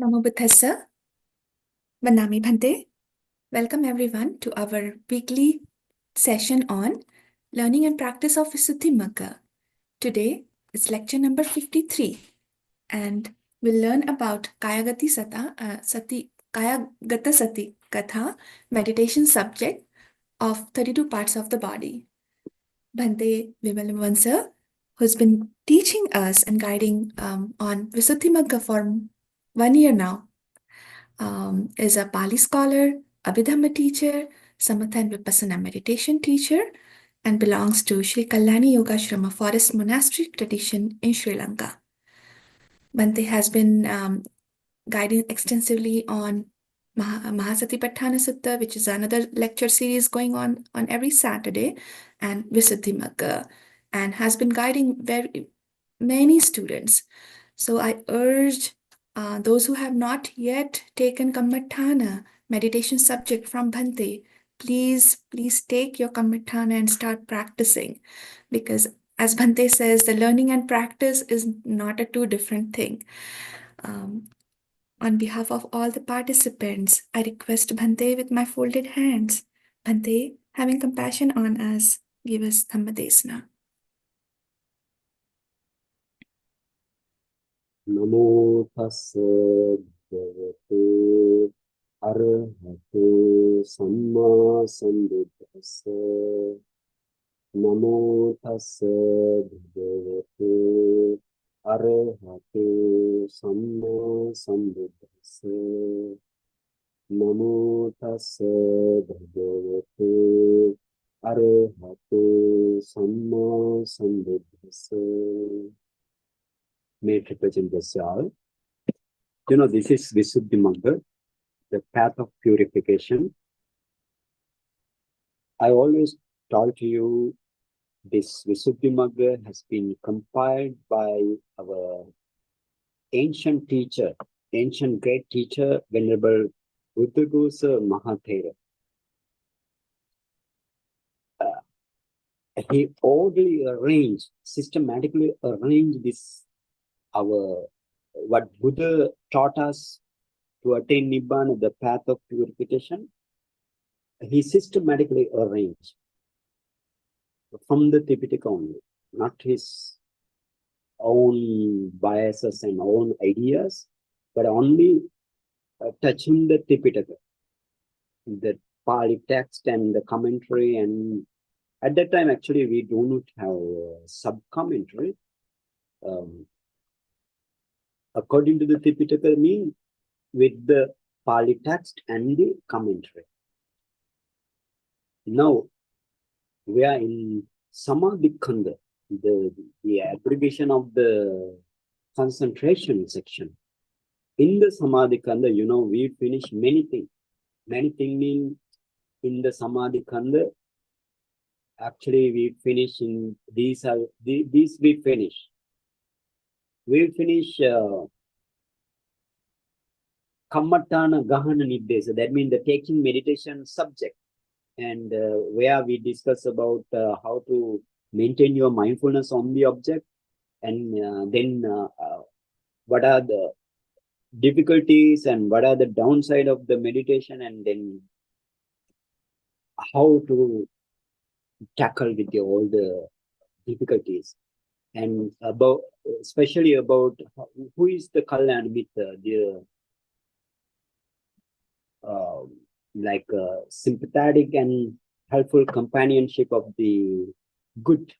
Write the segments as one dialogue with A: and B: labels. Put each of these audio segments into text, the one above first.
A: Namo Buddhassa. Vanami Bhante. Welcome everyone to our weekly session on learning and practice of Visuddhimagga. Today is lecture number 53 and we'll learn about Kāyagatāsatikathā meditation subject of 32 parts of the body. Bhante Vimalavan sir, who's been teaching us and guiding on Visuddhimagga for 1 year now, is a Pali scholar, Abhidhamma teacher, Samatha and Vipassana meditation teacher, and belongs to Sri Kalyani Yogashrama Forest Monastery tradition in Sri Lanka. Bhante has been guiding extensively on Mahasatipatthana Sutta, which is another lecture series going on every Saturday, and Visuddhimagga, and has been guiding very many students. So I urge those who have not yet taken Kammatthana meditation subject from Bhante, please take your Kammatthana and start practicing, because as Bhante says, the learning and practice is not a two different thing. On behalf of all the participants, I request Bhante with my folded hands. Bhante, having compassion on us, give us Dhammadesna.
B: Namo tassa bhagavate arahato samma sambuddhassa. Namo tassa bhagavate arahato samma sambuddhassa. Namo tassa bhagavate arahato samma sambuddhassa. May it represent us all. You know, this is Visuddhimagga, the path of purification. I always told you this Visuddhimagga has been compiled by our ancient teacher, ancient great teacher, Venerable Buddhaghosa Mahathera. He orderly arranged, systematically arranged this, what Buddha taught us to attain Nibbana, the path of purification. He systematically arranged from the Tipitaka only, not his own biases and own ideas, but only touching the Tipitaka, the Pali text and the commentary. And at that time, actually, we do not have a sub-commentary. According to the Tipitaka, mean with the Pali text and the commentary. Now, we are in Samadhi-khanda, the abbreviation of the concentration section. In the Samadhi-khanda, you know, we finish many things. Many things mean in the Samadhi-khanda, actually we finish in these we finish. We finish Kammatthana Gahana Niddesa, that means the taking meditation subject, and where we discuss about how to maintain your mindfulness on the object, and then what are the difficulties and what are the downside of the meditation, and then how to tackle with all the difficulties, and about especially about who is the Kalyanamita, the sympathetic and helpful companionship of the good,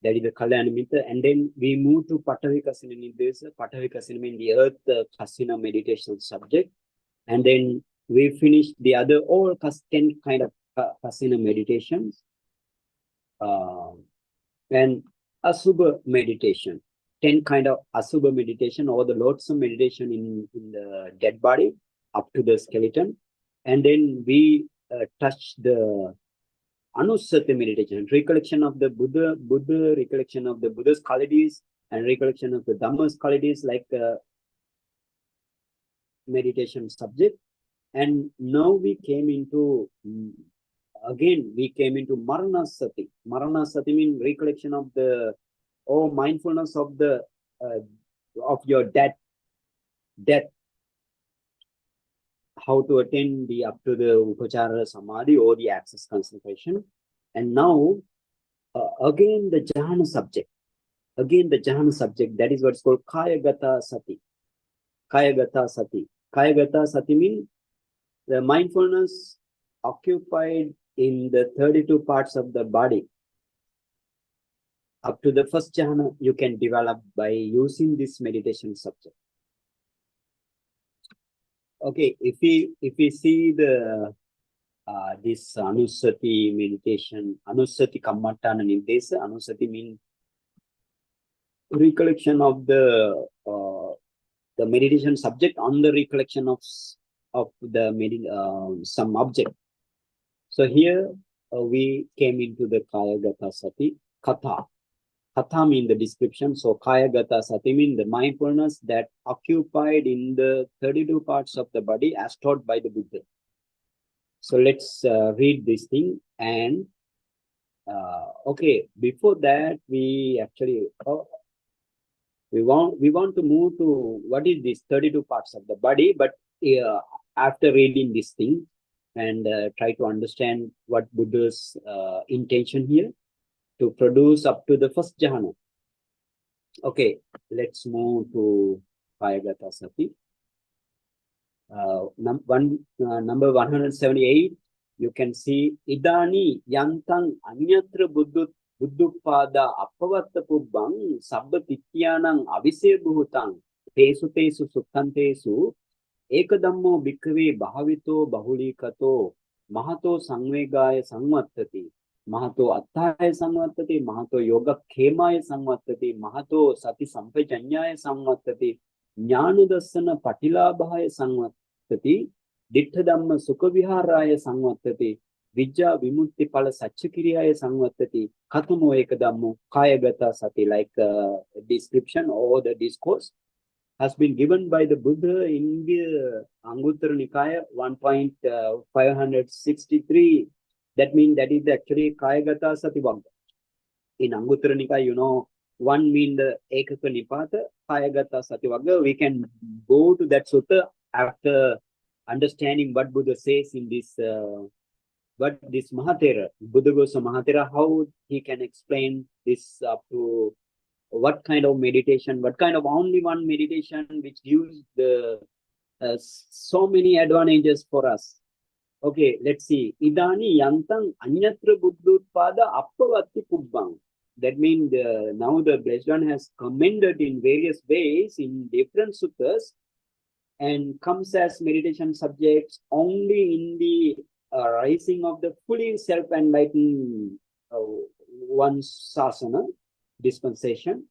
B: that is the Kalyanamita. And then we move to Paṭṭhavikasana Niddesa. Paṭṭhavikasana means the earth kasina meditation subject, and then we finish the other all 10 kind of kasina meditations, and Asubha meditation, 10 kind of Asubha meditation, or the loathsome meditation in the dead body up to the skeleton. And then we touch the Anusati meditation, recollection of the Buddha, recollection of the Buddha's qualities, and recollection of the Dhamma's qualities, like meditation subject. And now we came into Maranasati. Maranasati means recollection of the, mindfulness of the of your death. how to attain the up to the Upachara Samadhi or the access concentration. And now, again, the jhana subject. Again, the jhana subject, that is what's called Kāyagatāsatikathā. Kāyagatāsatikathā. Kāyagatāsatikathā means the mindfulness occupied in the 32 parts of the body. Up to the first jhana, you can develop by using this meditation subject. Okay, if we see the this Anusati meditation, Anusati Kammatana Nidesa, Anusati means recollection of the meditation subject on the recollection of the some object. So here we came into the Kāyagatāsatikathā. Katha means the description. So Kāyagatāsatikathā means the mindfulness that occupied in the 32 parts of the body as taught by the Buddha. So let's read this thing. And okay, before that, we actually we want to move to what is this 32 parts of the body. But after reading this thing and try to understand what Buddha's intention here to produce up to the first jhana. Okay, let's move to Kāyagatāsatikathā. Number 178, you can see Idani Yantang Anyatra Buddhupada Appavatta Pubbang Sabba Tityanang Avise Bhutang Tesu Sukhantesu Ekadammo Bhikkhave Bhavito Bahulikato Mahato Sangvegaya Sangvattati Mahato Attaya Sangvattati Mahato Yoga Khemaya Sangvattati Mahato Sati Sampajanyaya Sangvattati Jnanadassana Patilabhaya Sangvattati Dittha Dhamma Sukha Viharaya Sangvattati Vijja Vimutti Pala Satchakiriyaya Sangvattati Kathamo Ekadammo Kāyagatāsatikathā, like description or the discourse has been given by the Buddha in the Anguttara Nikaya 1.563. That means that is actually Kāyagatāsatikathā. In Anguttara Nikaya, you know, one mean the Ekaka Nipata, Kāyagatāsatikathā. We can go to that sutta after understanding what Buddha says in this, what this Mahatera, Buddha Gosa Mahatera, how he can explain this up to what kind of meditation, what kind of only one meditation which gives the so many advantages for us. Okay, let's see. Idani Yantang Anyatra Buddhutpada Appavatti Pubbang. That means now the Blessed One has commended in various ways in different suttas and comes as meditation subjects only in the rising of the fully self-enlightened one sasana, dispensation.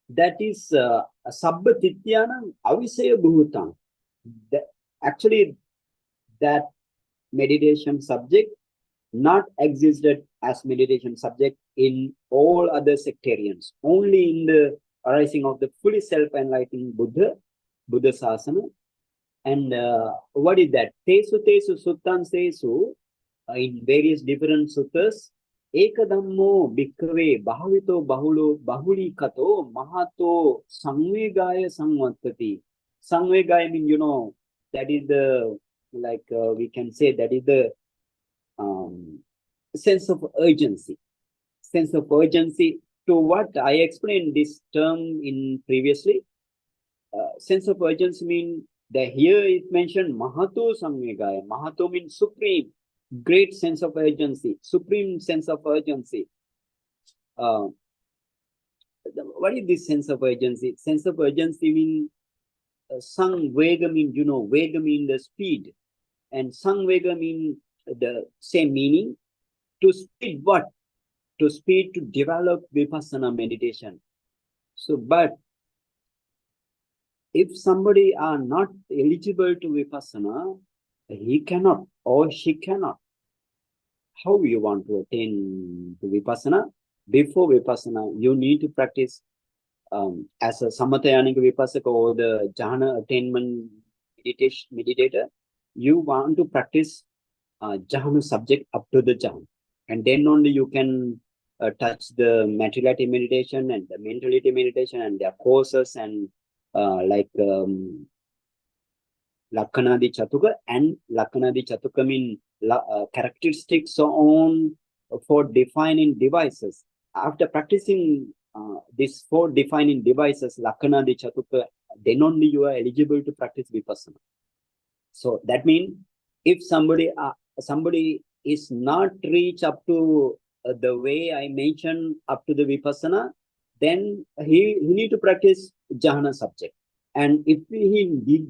B: That is Sabba Tityanam Avisaya Bhutang. Actually, that meditation subject not existed as meditation subject in all other sectarians, only in the arising of the fully self-enlightened Buddha Sasana. And what is that? Tesu Suttan Tesu, in various different suttas, Ekadammo Bhikkhave Bhavito Bahulikato Mahato Sangvegaya Sangvattati. Sangvegaya means, you know, that is the, like we can say that is the sense of urgency. Sense of urgency to what I explained this term in previously. Sense of urgency means that here it mentioned Mahato Samvegaya. Mahato means supreme, great sense of urgency, supreme sense of urgency. What is this sense of urgency? Sense of urgency means Sangvega means, you know, Vega means the speed. And Sangvega means the same meaning. To speed what? To speed to develop Vipassana meditation. So, but if somebody are not eligible to Vipassana, he cannot or she cannot. How you want to attain to Vipassana? Before Vipassana, you need to practice as a Samatayanic Vipassaka or the Jhana attainment meditator. You want to practice Jhana subject up to the Jhana. And then only you can touch the materiality meditation and the mentality meditation and their courses and Lakkanadi Chatuka, and Lakkanadi Chatuka mean characteristics on for defining devices. After practicing these 4 defining devices, Lakkanadi Chatuka, then only you are eligible to practice Vipassana. So that means if somebody is not reach up to the way I mentioned up to the Vipassana, then he need to practice jhana subject. And if he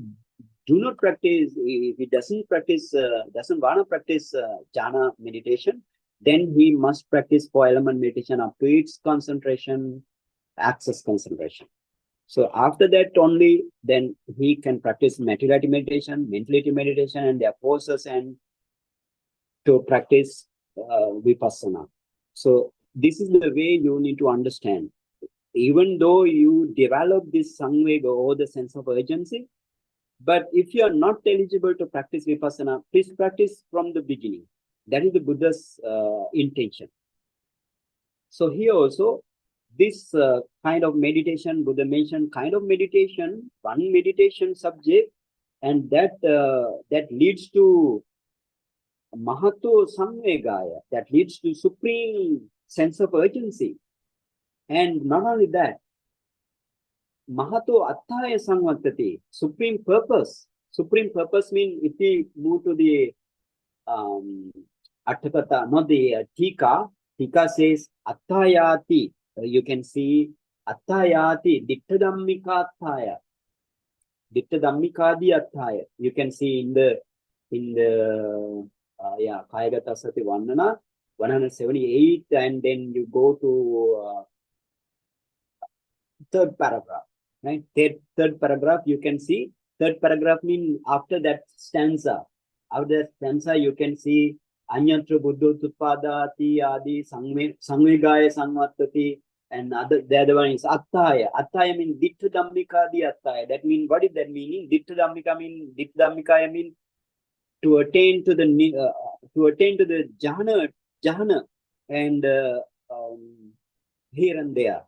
B: do not practice, if he doesn't want to practice jhana meditation, then he must practice 4 element meditation up to its concentration, access concentration. So after that only, then he can practice materiality meditation, mentality meditation, and their poses, and to practice Vipassana. So this is the way you need to understand. Even though you develop this Samvega or the sense of urgency, but if you are not eligible to practice Vipassana, please practice from the beginning. That is the Buddha's intention. So here also, this kind of meditation, Buddha mentioned kind of meditation, one meditation subject, and that leads to Mahato Samvegaya, that leads to supreme sense of urgency. And not only that, Mahato Attaya Samvatati, supreme purpose. Supreme purpose means if we move to the Atthakatha, not the Tika. Tika says Attayati. You can see Attayati, Dittadammikattaya. Dittadammikadi Attaya. You can see in the Kāyagatāsatikathā Vandana 178, and then you go to third paragraph, right? Third paragraph, you can see third paragraph means after that stanza. After that stanza, you can see Anyatra Buddhotpadati Adi Samvegaya Samvattati, and the other one is Attaya. Attaya means Dittha Dhammikadi Attaya. That means, what is that meaning? Dittha Dhammika means, Dittha Dhammikaya means to attain to the jhana, and here and there,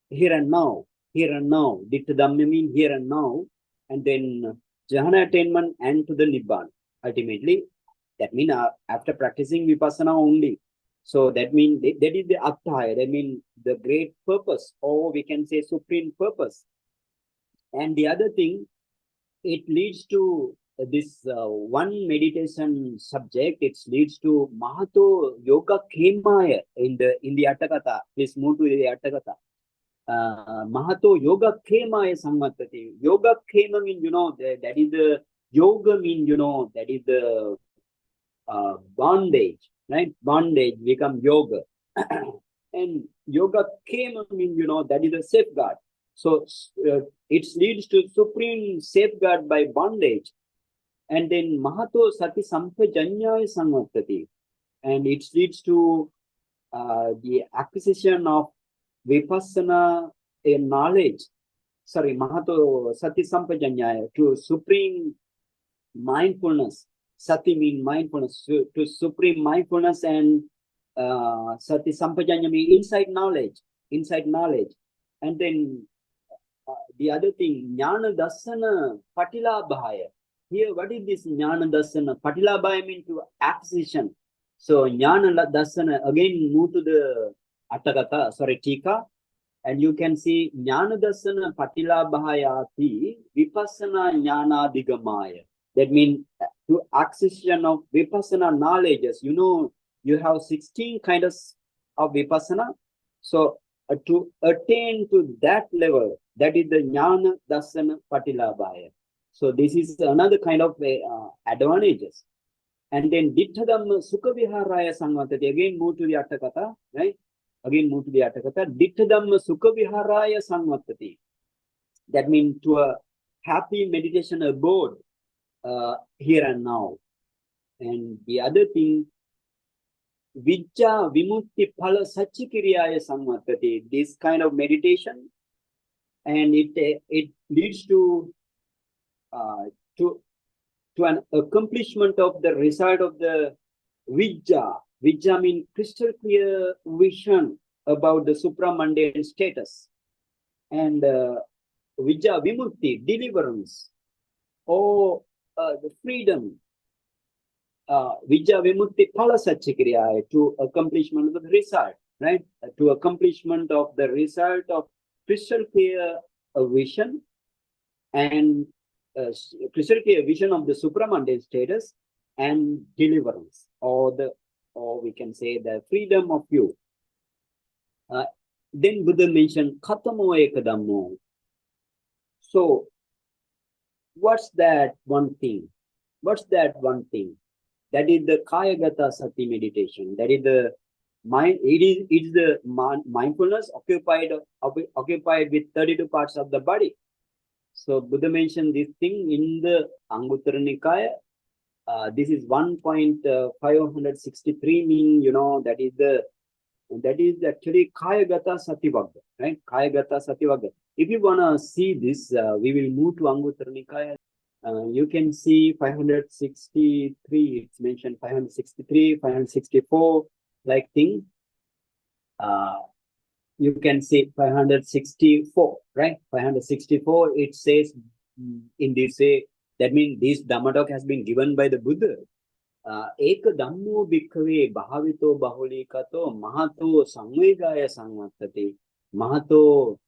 B: here and now. Dittha Dhamma means here and now, and then jhana attainment and to the Nibbana. Ultimately, that means after practicing Vipassana only. So that means that is the Attaya. That means the great purpose, or we can say supreme purpose. And the other thing, it leads to this one meditation subject. It leads to Mahato Yoga Kemaya in the Atthakatha. Please move to the Atthakatha. Mahato Yoga Kemaya Samvattati. Yoga Kema means, that is the yoga means, that is the bondage, right? Bondage become yoga. And yoga Kema means, that is the safeguard. So it leads to supreme safeguard by bondage. And then Mahato Sati Sampajanyaya Samvattati. And it leads to the acquisition of Vipassana knowledge. Sorry, Mahato Sati Sampajanyaya, to supreme mindfulness. Sati means mindfulness, to supreme mindfulness, and Sati Sampajanya means inside knowledge. And then the other thing, Jnana Dassana Patilabhaya. Here, what is this Jnana Dassana? Patilabhaya means to acquisition. So Jnana Dassana, again move to the Atthakatha, Tika, and you can see Jnana Dassana Patilabhayati Vipassana Jnana Digamaya. That means to acquisition of Vipassana knowledges. You have 16 kinds of Vipassana. So to attain to that level, that is the Jnana Dassana Patilabhaya. So this is another kind of advantages. And then Dittha Dhamma Sukha Viharaya Samvattati. Again move to the Atthakatha, right? Dittha Dhamma Sukha Viharaya Samvattati. That means to a happy meditation abode here and now. And the other thing, Vijja Vimutti Phala Satchikiriyaya Samvattati. This kind of meditation, and it leads to an accomplishment of the result of the Vijja. Vijja means crystal clear vision about the supramundane status. And Vijja Vimutti, deliverance. Or the freedom, Vijja Vimutti Phala Satchikriya, to accomplishment of the result, right? To accomplishment of the result of crystal clear vision and crystal clear vision of the supramundane status and deliverance, or we can say the freedom of you. Then Buddha mentioned Khatamo Ekadammo. So, what's that one thing? What's that one thing? That is the Kāyagatāsatikathā meditation. That is the mind. It is the mindfulness occupied with 32 parts of the body. So Buddha mentioned this thing in the Anguttara Nikaya. This is 1.563, mean, that is actually Kāyagatāsatikathā, right? Kāyagatāsatikathā. If you wanna see this, we will move to Anguttara Nikaya. You can see 563, it's mentioned 563, 564, like thing. You can see 564, right? 564, it says in this way, that means this Dhammatalk has been given by the Buddha. Eka Dhammo Bhikkhave Bhavito Bahulikato Mahato Samvegaya Samvattati Mahato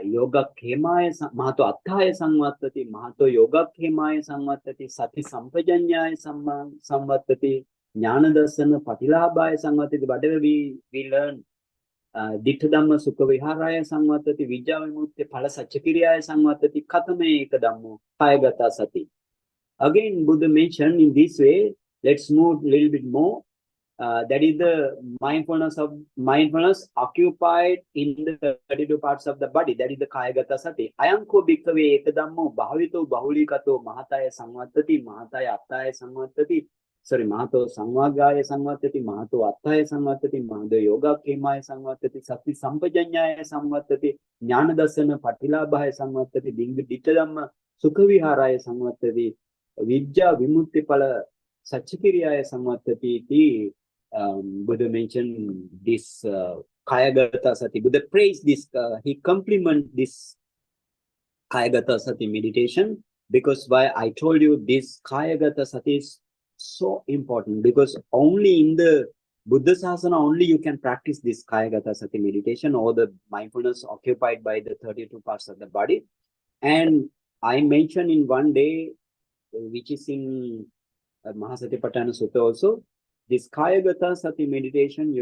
B: Yoga Khemaya Mahato Atthaya Samvattati Mahato Yoga Khemaya Samvattati Sati Sampajanyaya Samvattati Jnana Darsana Patilabhaya Samvattati. Whatever we learn, Dittha Dhamma Sukha Viharaya Samvattati Vijja Vimutti Phala Satchikriya Samvattati Khatame Eka Dhammo Kāyagatāsati. Again, Buddha mentioned in this way. Let's move a little bit more. That is the mindfulness occupied in the 32 parts of the body. That is the Kāyagatāsati. Ayanko bhikkhave ekadammo bhavito bahulikato mahataya samvattati mahataya attaya samvattati. Sorry, mahato samvagaya samvattati mahato attaya samvattati mahato yoga khemaya samvattati sati sampajanyaya samvattati jnana darsana patilabhaya samvattati ditta dhamma sukha viharaya samvattati Vijja Vimutti Phala Satchikriya Samvattati. Buddha mentioned this Kāyagatāsati. Buddha praised this, he complimented this Kāyagatāsati meditation, because why I told you this Kāyagatāsati is so important, because only in the Buddha Sasana only you can practice this Kāyagatāsati meditation, or the mindfulness occupied by the 32 parts of the body. And I mentioned in one day, which is in Mahasatipatthana Sutta also, this Kāyagatāsati meditation,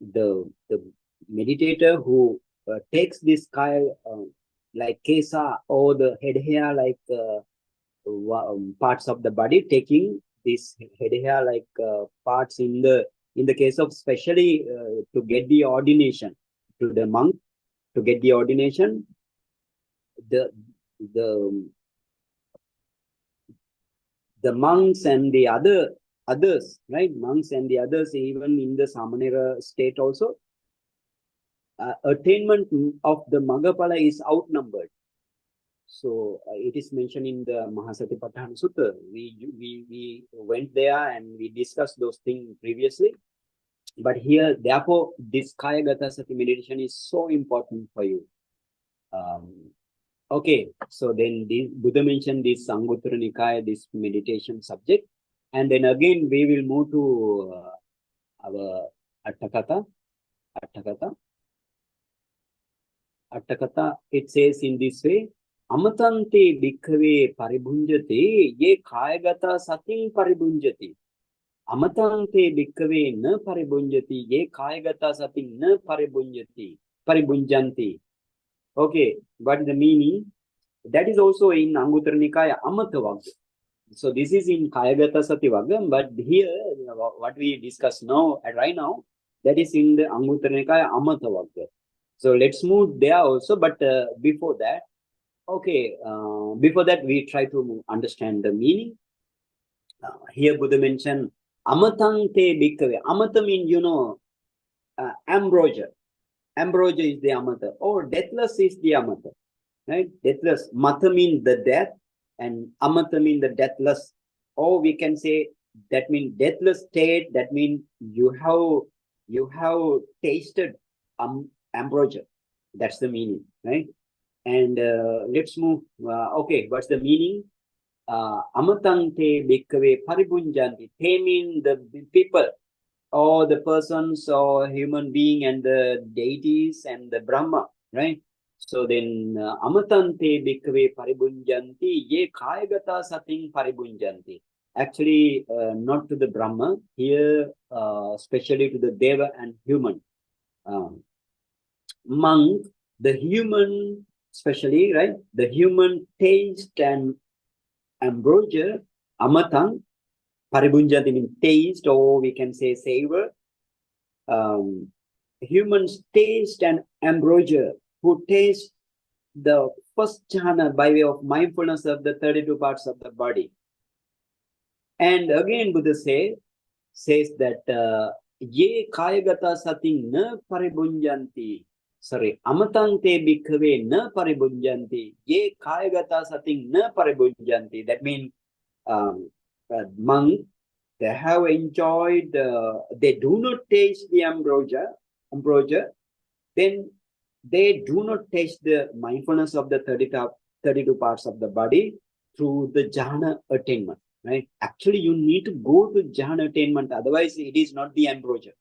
B: the meditator who takes this Kaya, like Kesa, or the head hair, like parts of the body, taking this head hair like parts in the case of especially to get the ordination, to the monk, to get the ordination, the monks and the others, right? Monks and the others, even in the Samanera state also, attainment of the Maggaphala is outnumbered. So it is mentioned in the Mahasatipatthana Sutta. We went there and we discussed those things previously. But here, therefore, this Kāyagatāsati meditation is so important for you. Okay, so then Buddha mentioned this Anguttara Nikaya, this meditation subject. And then again, we will move to our Atthakatha. Atthakatha, it says in this way, Amatante bhikkhave paribhunjate ye Kāyagatāsatin paribhunjati. Amatante bhikkhave na paribhunjati ye Kāyagatāsatin na paribhunjanti. Okay, what is the meaning? That is also in Anguttara Nikaya Amata Vagga. So this is in Kāyagatāsati Vagga, but here what we discuss now, right now, that is in the Anguttara Nikaya Amata Vagga. So let's move there also, but before that, before that we try to understand the meaning. Here Buddha mentioned Amatang te bhikkhave. Amata means, ambrosia. Ambrosia is the Amata, or deathless is the Amata, right? Deathless. Mata means the death, and Amata means the deathless. Or we can say that means deathless state. That means you have tasted ambrosia. That's the meaning, right? And let's move. Okay, what's the meaning? Amatang te bhikkhave paribunjanti. Te mean the people, or the persons, or human being, and the deities, and the Brahma, right? So then, amatante bhikkhave paribunjanti, ye Kāyagata sating paribunjanti. Actually, not to the Brahma, here, especially to the Deva and human. Monk, the human, especially, right? The human taste and ambrosia, amatang, paribunjanti means taste, or we can say savor. Humans taste and ambrosia, who taste the first jhana by way of mindfulness of the 32 parts of the body. And again, Buddha says that ye Kāyagata sati na paribunjanti. Sorry, amatang te bhikkhave na paribunjanti. Ye Kāyagata sati na paribunjanti. That means monk, they have enjoyed, they do not taste the ambrosia, then they do not taste the mindfulness of the 32 parts of the body through the jhana attainment, right? Actually, you need to go to jhana attainment, otherwise it is not the ambrosia.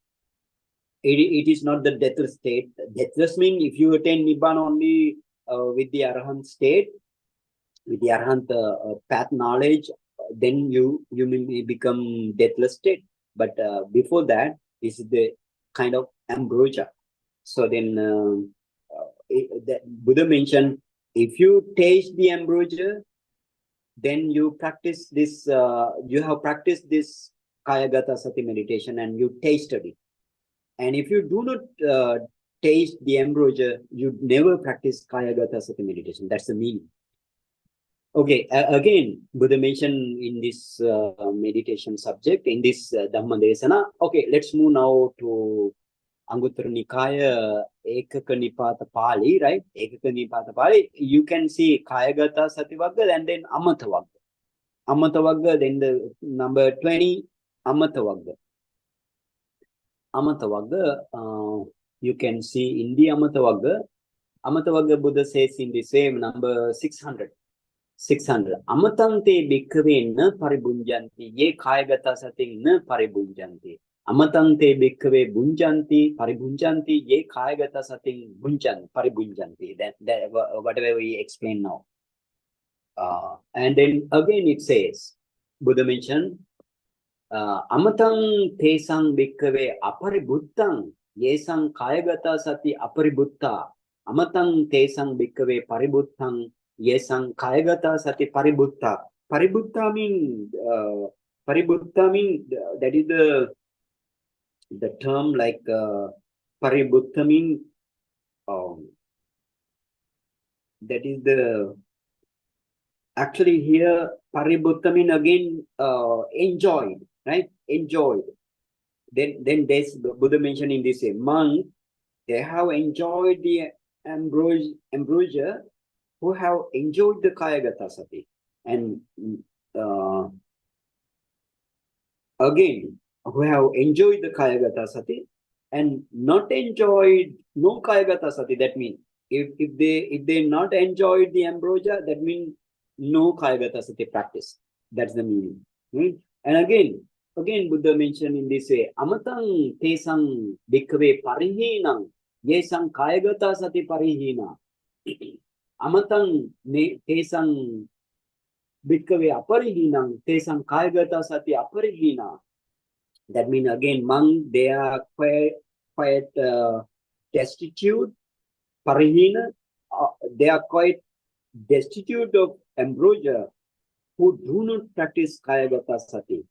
B: It is not the deathless state. Deathless means if you attain Nibbana only with the Arahant state, with the Arahant path knowledge, then you may become deathless state. But before that, this is the kind of ambrosia. So then the Buddha mentioned, if you taste the ambrosia, then you practice this, you have practiced this Kāyagatāsati meditation and you tasted it. And if you do not taste the ambrosia, you never practice Kāyagatāsati meditation. That's the meaning. Okay, again, Buddha mentioned in this meditation subject, in this Dhamma Desana. Okay, let's move now to Anguttara Nikaya Ekaka Nipata Pali, right? Ekaka Nipata Pali. You can see Kāyagatāsati Vagga and then Amata Vagga. Amata Vagga, then the number 20, Amata Vagga. Amata Vagga, you can see in the Amata Vagga. Amata Vagga Buddha says in the same number 600. 600. Amatante bhikkhave na paribunjanti. Ye Kāyagatāsati na paribunjanti. Amatante bhikkhave bunjanti, paribunjanti. Ye Kāyagatāsati bunjan, paribunjanti. That whatever we explain now. And then again it says, Buddha mentioned, Amatang tesang bhikkhave aparibhuttang. Yesang Kāyagatāsati aparibhutta. Amatang tesang bhikkhave paribhuttang. Yesang Kāyagatāsati paribhutta. Paribhutta mean that is the term, like paribhutta mean that is the actually here paribhutta mean again enjoyed, right? Enjoyed. Then there's Buddha mentioned in this way, monk, they have enjoyed the ambrosia, who have enjoyed the Kāyagatāsati. And again, who have enjoyed the Kāyagatāsati and not enjoyed no Kāyagatāsati. That means if they not enjoyed the ambrosia, that means no Kāyagatāsati practice. That's the meaning. Right? And again Buddha mentioned in this way, Amatang tesang bhikkhave parihinang yesang Kāyagatāsati parihina. Amatang tesang bhikkhave aparihinang tesang Kāyagatāsati aparihina. That means again, monk, they are quite destitute, parihina, they are quite destitute of ambrosia, who do not practice Kāyagatāsati.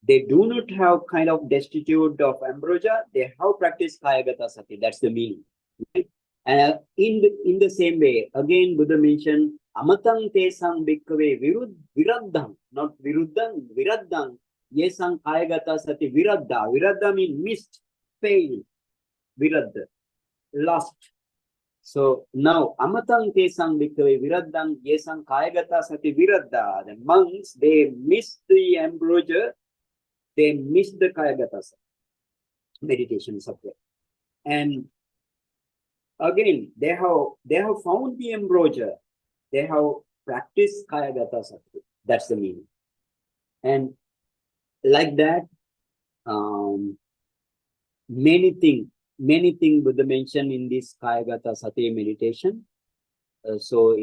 B: They do not have kind of destitute of ambrosia, they have practiced Kāyagatāsati. That's the meaning. Right? And in the same way, again, Buddha mentioned, Amatang tesang bhikkhave viraddham, not viruddham, viraddham. Yesang Kāyagatāsati viradda. Viradda means missed, failed. Viradda, lost. So now, Amatang tesang bhikkhave viraddam yesang Kāyagatāsati viradda. The monks, they missed the ambrosia, they missed the Kāyagatāsati meditation subject. And again, they have found the embroider. They have practiced Kāyagatāsatikathā. That's the meaning. And like that, many things Buddha mentioned in this Kāyagatāsatikathā meditation. So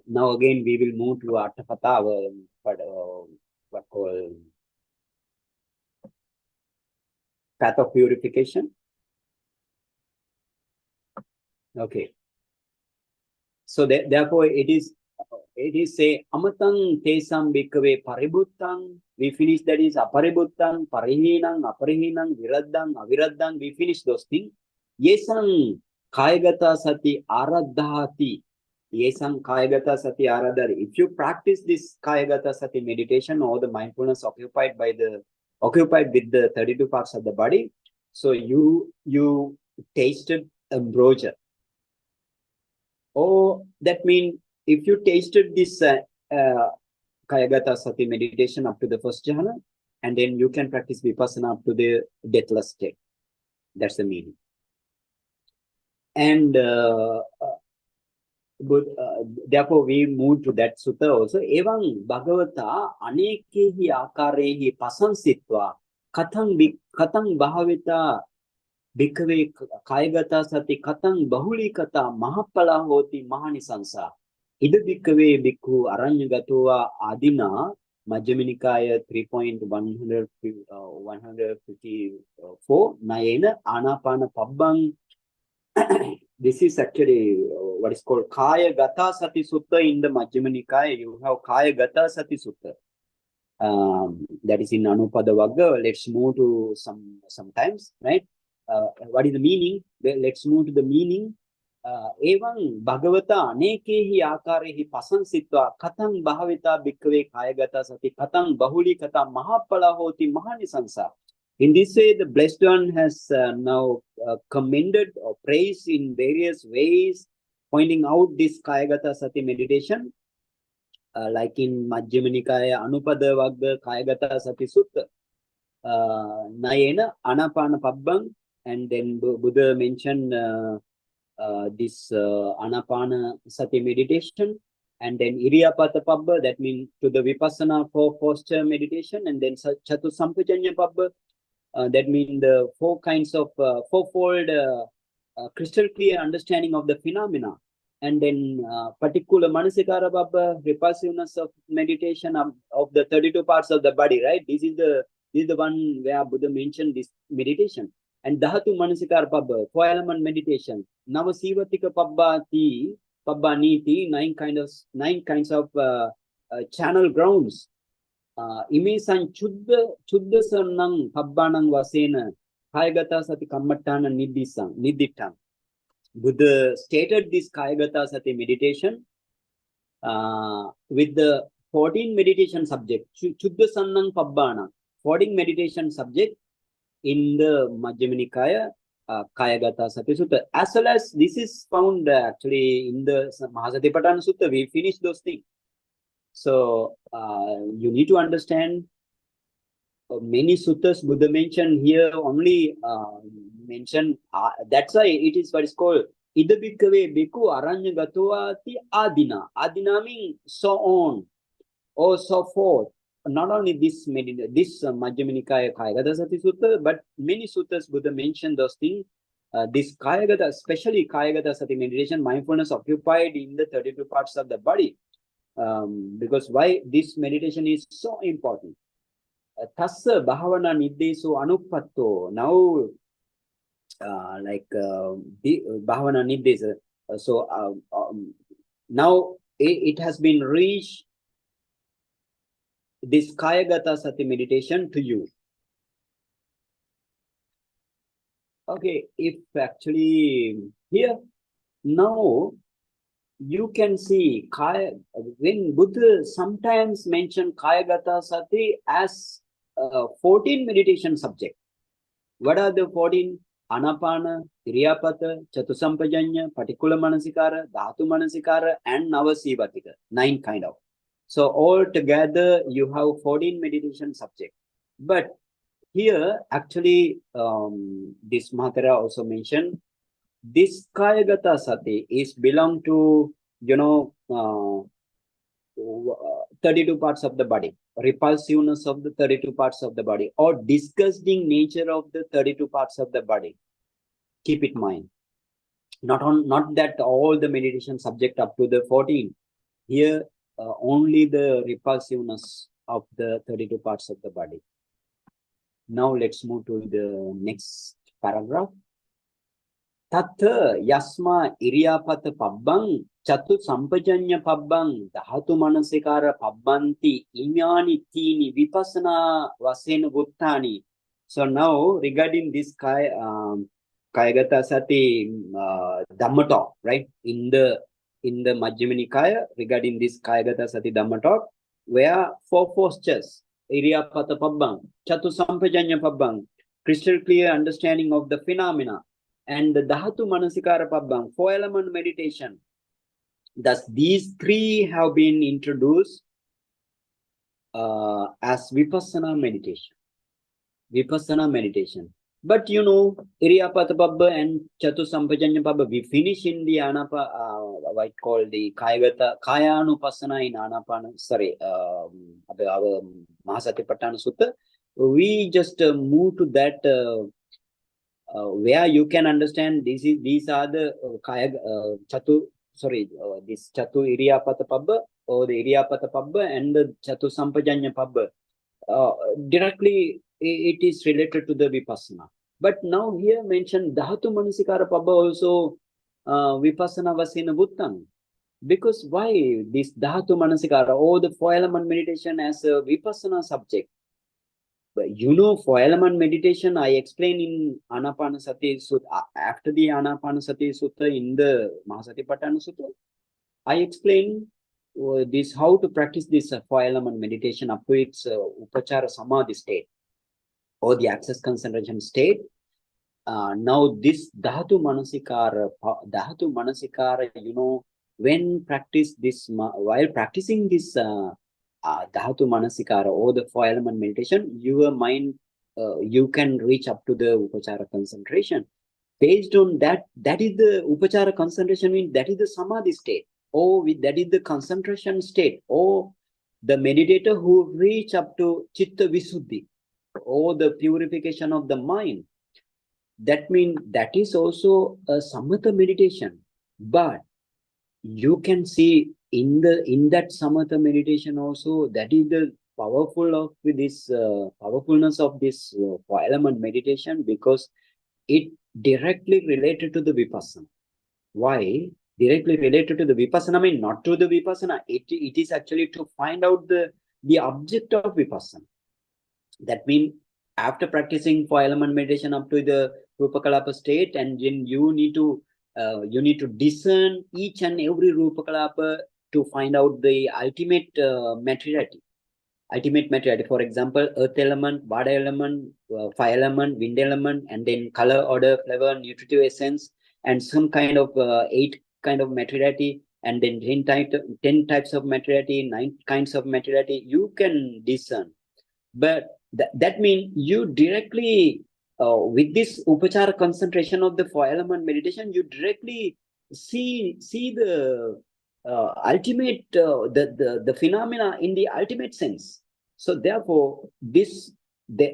B: now again we will move to Atthakatha, what called path of purification. Okay. So therefore it is say amatang tesam bhikkhave paribhuttang. We finish that is aparibhuttang, parihinang, aparihinang, viraddang, aviraddang. We finish those things. Yesang Kāyagatāsati aradhati. Yesang Kāyagatāsati aradhati. If you practice this Kāyagatāsati meditation or the mindfulness occupied with the 32 parts of the body, so you tasted ambrosia. Oh, that means if you tasted this Kāyagatāsati meditation up to the first jhana, and then you can practice vipassana up to the deathless state. That's the meaning. And therefore we move to that sutta also. Evang bhagavata anekehi akarehi pasansitva katang bhavita bhikkhave Kāyagatāsati katang bahulikata mahapala hoti mahanisansa. Ida bhikkhave bhikkhu aranyagatowa adina Majjhima Nikāya 3.154 nayena anapana pabbang. This is actually what is called Kāyagatāsati Sutta in the Majjhima Nikāya. You have Kāyagatāsati Sutta. That is in Anupada Vagga. Let's move to sometimes, right? What is the meaning? Let's move to the meaning. Evang bhagavata anekehi akarehi pasansitva katang bhavita bhikkhave Kāyagatāsati katang bahuli kata mahapala hoti mahanisansa. In this way, the Blessed One has now commended or praised in various ways, pointing out this Kāyagatāsati meditation, like in Majjhima Nikāya Anupada Vagga Kāyagatāsati Sutta, Nayena Anapana Pabbang, and then Buddha mentioned this Anapana Sati meditation, and then Iriyapata Pabba, that means to the Vipassana for posture meditation, and then Chatu Sampajanya Pabba. That means the fourfold crystal clear understanding of the phenomena, and then particular manasikara baba, repulsiveness of meditation of the 32 parts of the body, right? This is the one where Buddha mentioned this meditation. And dhatu manasikara baba, 4 element meditation, navasivatika pabba niti, 9 kinds of channel grounds. Imisan chuddha sannang pabbanang vasena Kāyagatāsati kammattana niddittam. Buddha stated this Kāyagatāsati meditation with the 14 meditation subject, chuddha sannang pabbana, 14 meditation subject in the Majjhima Nikāya Kāyagatāsati Sutta. As well as this is found actually in the Mahasatipatthana Sutta. We finished those things. So you need to understand many suttas Buddha mentioned here only mention. That's why it is what is called Ida bhikkhave bhikkhu aranyagatoati adina. Adina means so on or so forth. Not only this Majjhima Nikāya Kāyagatāsati Sutta, but many suttas Buddha mentioned those things. This Kāyagata, especially Kāyagatāsati meditation, mindfulness occupied in the 32 parts of the body. Because why this meditation is so important. Tassa bhavana niddeso anuppatto. Now, the bhavana niddesa. So now it has been reached, this Kāyagatāsati meditation to you. Okay, if actually here now you can see when Buddha sometimes mentioned Kāyagatāsati as 14 meditation subject. What are the 14? Anapana, Iriyapata, Chatusampajanya, Particular Manasikara, Dhatu Manasikara, and Navasivatika. 9 kind of. So all together you have 14 meditation subject. But here actually this Mahatera also mentioned This Kāyagatāsati is belong to, 32 parts of the body, repulsiveness of the 32 parts of the body, or disgusting nature of the 32 parts of the body. Keep it in mind. Not that all the meditation subject up to the 14. Here, only the repulsiveness of the 32 parts of the body. Now let's move to the next paragraph. Tatha yasma iriyapata pabbang chatu sampajanya pabbang dhatu manasikara pabbanti imyani tini vipassana vasena buttani. So now regarding this Kāyagatāsati Dhamma talk, right? In the Majjhima Nikaya, regarding this Kāyagatāsati Dhamma talk, where 4 postures, iriyapata pabbang, chatu sampajanya pabbang, crystal clear understanding of the phenomena, and the Dhatu Manasikara Pabbang, 4-element meditation. Thus, these 3 have been introduced as Vipassana meditation. Vipassana meditation. But you know, Iriyapata Pabba and Chatu Sampajanya Pabba, we finish in the what called the Kāyanupassana in Anapana, sorry, our Mahasatipatthana Sutta. We just move to that where you can understand these are the this Chatu Iriyapata Pabba or the Iriyapata Pabba and the Chatu Sampajanya Pabba. Directly it is related to the Vipassana. But now here mentioned Dhatu Manasikara Pabba also Vipassana Vasena Bhuttang. Because why this Dhatu Manasikara or the 4-element meditation as a Vipassana subject? But you know, 4-element meditation, I explained in Anapanasati Sutta, after the Anapanasati Sutta in the Mahasatipatthana Sutta, I explained this how to practice this 4-element meditation up to its Upachara Samadhi state or the access concentration state. Now this Dhatu Manasikara, you know, when practice this, while practicing this Dhatu Manasikara or the 4-element meditation, your mind, you can reach up to the Upachara concentration. Based on that, that is the Upachara concentration, means that is the Samadhi state, or that is the concentration state, or the meditator who reach up to Chitta Visuddhi, or the purification of the mind. That means that is also a Samatha meditation. But you can see in that Samatha meditation also, that is the powerfulness of this 4-element meditation, because it directly related to the Vipassana. Why? Directly related to the Vipassana, I mean not to the Vipassana. It is actually to find out the object of Vipassana. That means after practicing 4-element meditation up to the Rupakalapa state, and then you need to discern each and every Rupakalapa to find out the ultimate materiality. Ultimate materiality, for example, earth element, water element, fire element, wind element, and then color, order, flavor, nutritive essence, and some kind of 8 kind of materiality, and then 10 types of materiality, 9 kinds of materiality, you can discern. But that means you directly, with this Upachara concentration of the 4-element meditation, you directly see the ultimate, the phenomena in the ultimate sense. So therefore,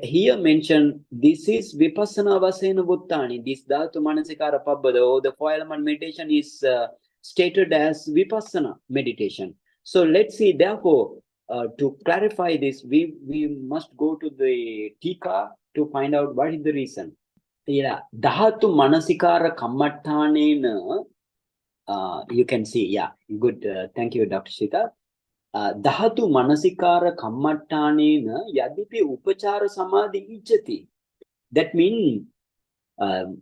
B: here mentioned, this is Vipassana Vasena Buttani, this Dhatu Manasikara Pabbada, or the 4-element meditation is stated as Vipassana meditation. So let's see, therefore, to clarify this, we must go to the Tika to find out what is the reason. Yeah, Dhatu Manasikara Kammattanena, you can see, yeah, good. Thank you, Dr. Shita. Dhatu Manasikara Kammattanena Yadipi Upachara Samadhi Ichati. That means,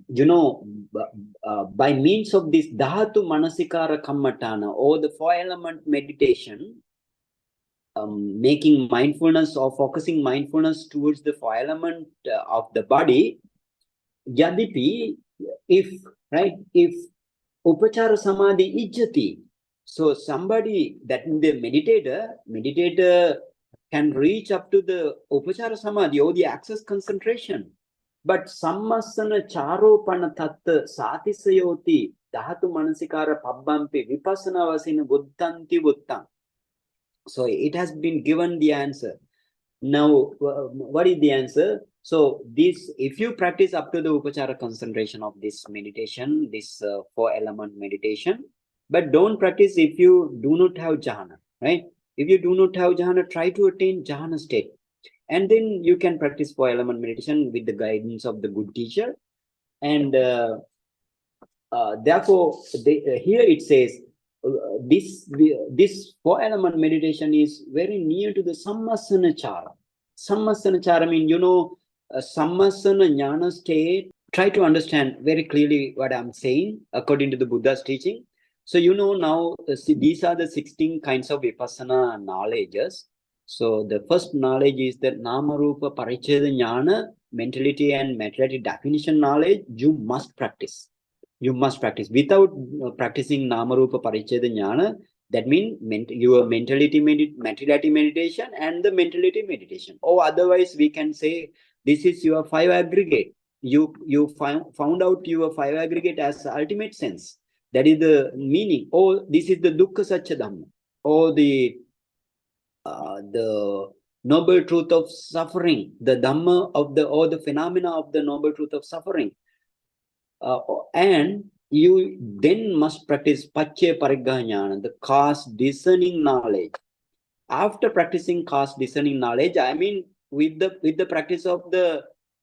B: you know, by means of this Dhatu Manasikara Kammattana or the 4-element meditation, making mindfulness or focusing mindfulness towards the 4-element of the body, Yadipi, if Upachara Samadhi Ijjati. So somebody, that the meditator can reach up to the Upachara Samadhi or the access concentration. But sammasana charopana tatta satisayoti dhatu manasikara pabbampi vipassana vasina buddhanti buddham. So it has been given the answer. Now, what is the answer? So this, if you practice up to the upachara concentration of this meditation, this 4-element meditation, but don't practice if you do not have jhana, right? If you do not have jhana, try to attain jhana state. And then you can practice 4-element meditation with the guidance of the good teacher. And therefore, here it says, this 4-element meditation is very near to the sammasana chara. Sammasana chara means, sammasana jnana state. Try to understand very clearly what I'm saying according to the Buddha's teaching. So now, see, these are the 16 kinds of vipassana knowledges. So the first knowledge is the nama rupa paricheda jnana, mentality and materiality definition knowledge. You must practice. You must practice. Without practicing Namarupa Paricheda Jnana, that means your materiality meditation and the mentality meditation. Or otherwise, we can say this is your 5 aggregate. You found out your 5 aggregate as ultimate sense. That is the meaning. Or this is the Dukkha Satya Dhamma. Or the noble truth of suffering, the Dhamma of the phenomena of the noble truth of suffering. And you then must practice Paccaya Pariggaha Jnana, the cause discerning knowledge. After practicing cause discerning knowledge, I mean with the practice of the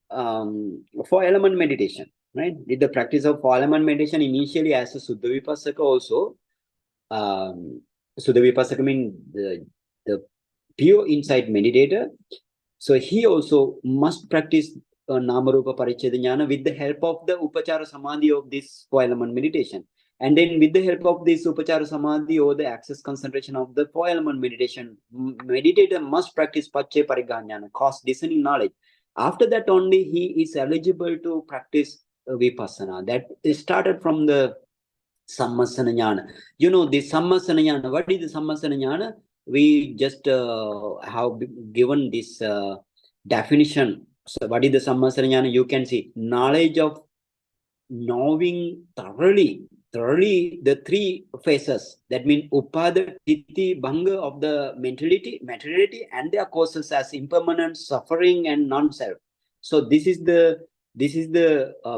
B: 4-element meditation, right? With the practice of 4-element meditation, initially as a Suddha Vipassaka also, Suddha Vipassaka means the pure insight meditator. So he also must practice Namarupa Paricheda Jnana with the help of the Upachara Samadhi of this 4-element meditation. And then with the help of this Upachara Samadhi or the access concentration of the 4-element meditation, meditator must practice Paccaya Pariggaha Jnana, cause discerning knowledge. After that only he is eligible to practice Vipassana. That is started from the Sammasana Jnana. The Sammasana Jnana, what is the Sammasana Jnana? We just have given this definition. So what is the Sammasana Jnana? You can see knowledge of knowing thoroughly the 3 phases. That means Upada, Titi, Bhanga of the materiality and their causes as impermanence, suffering and non-self. So this is the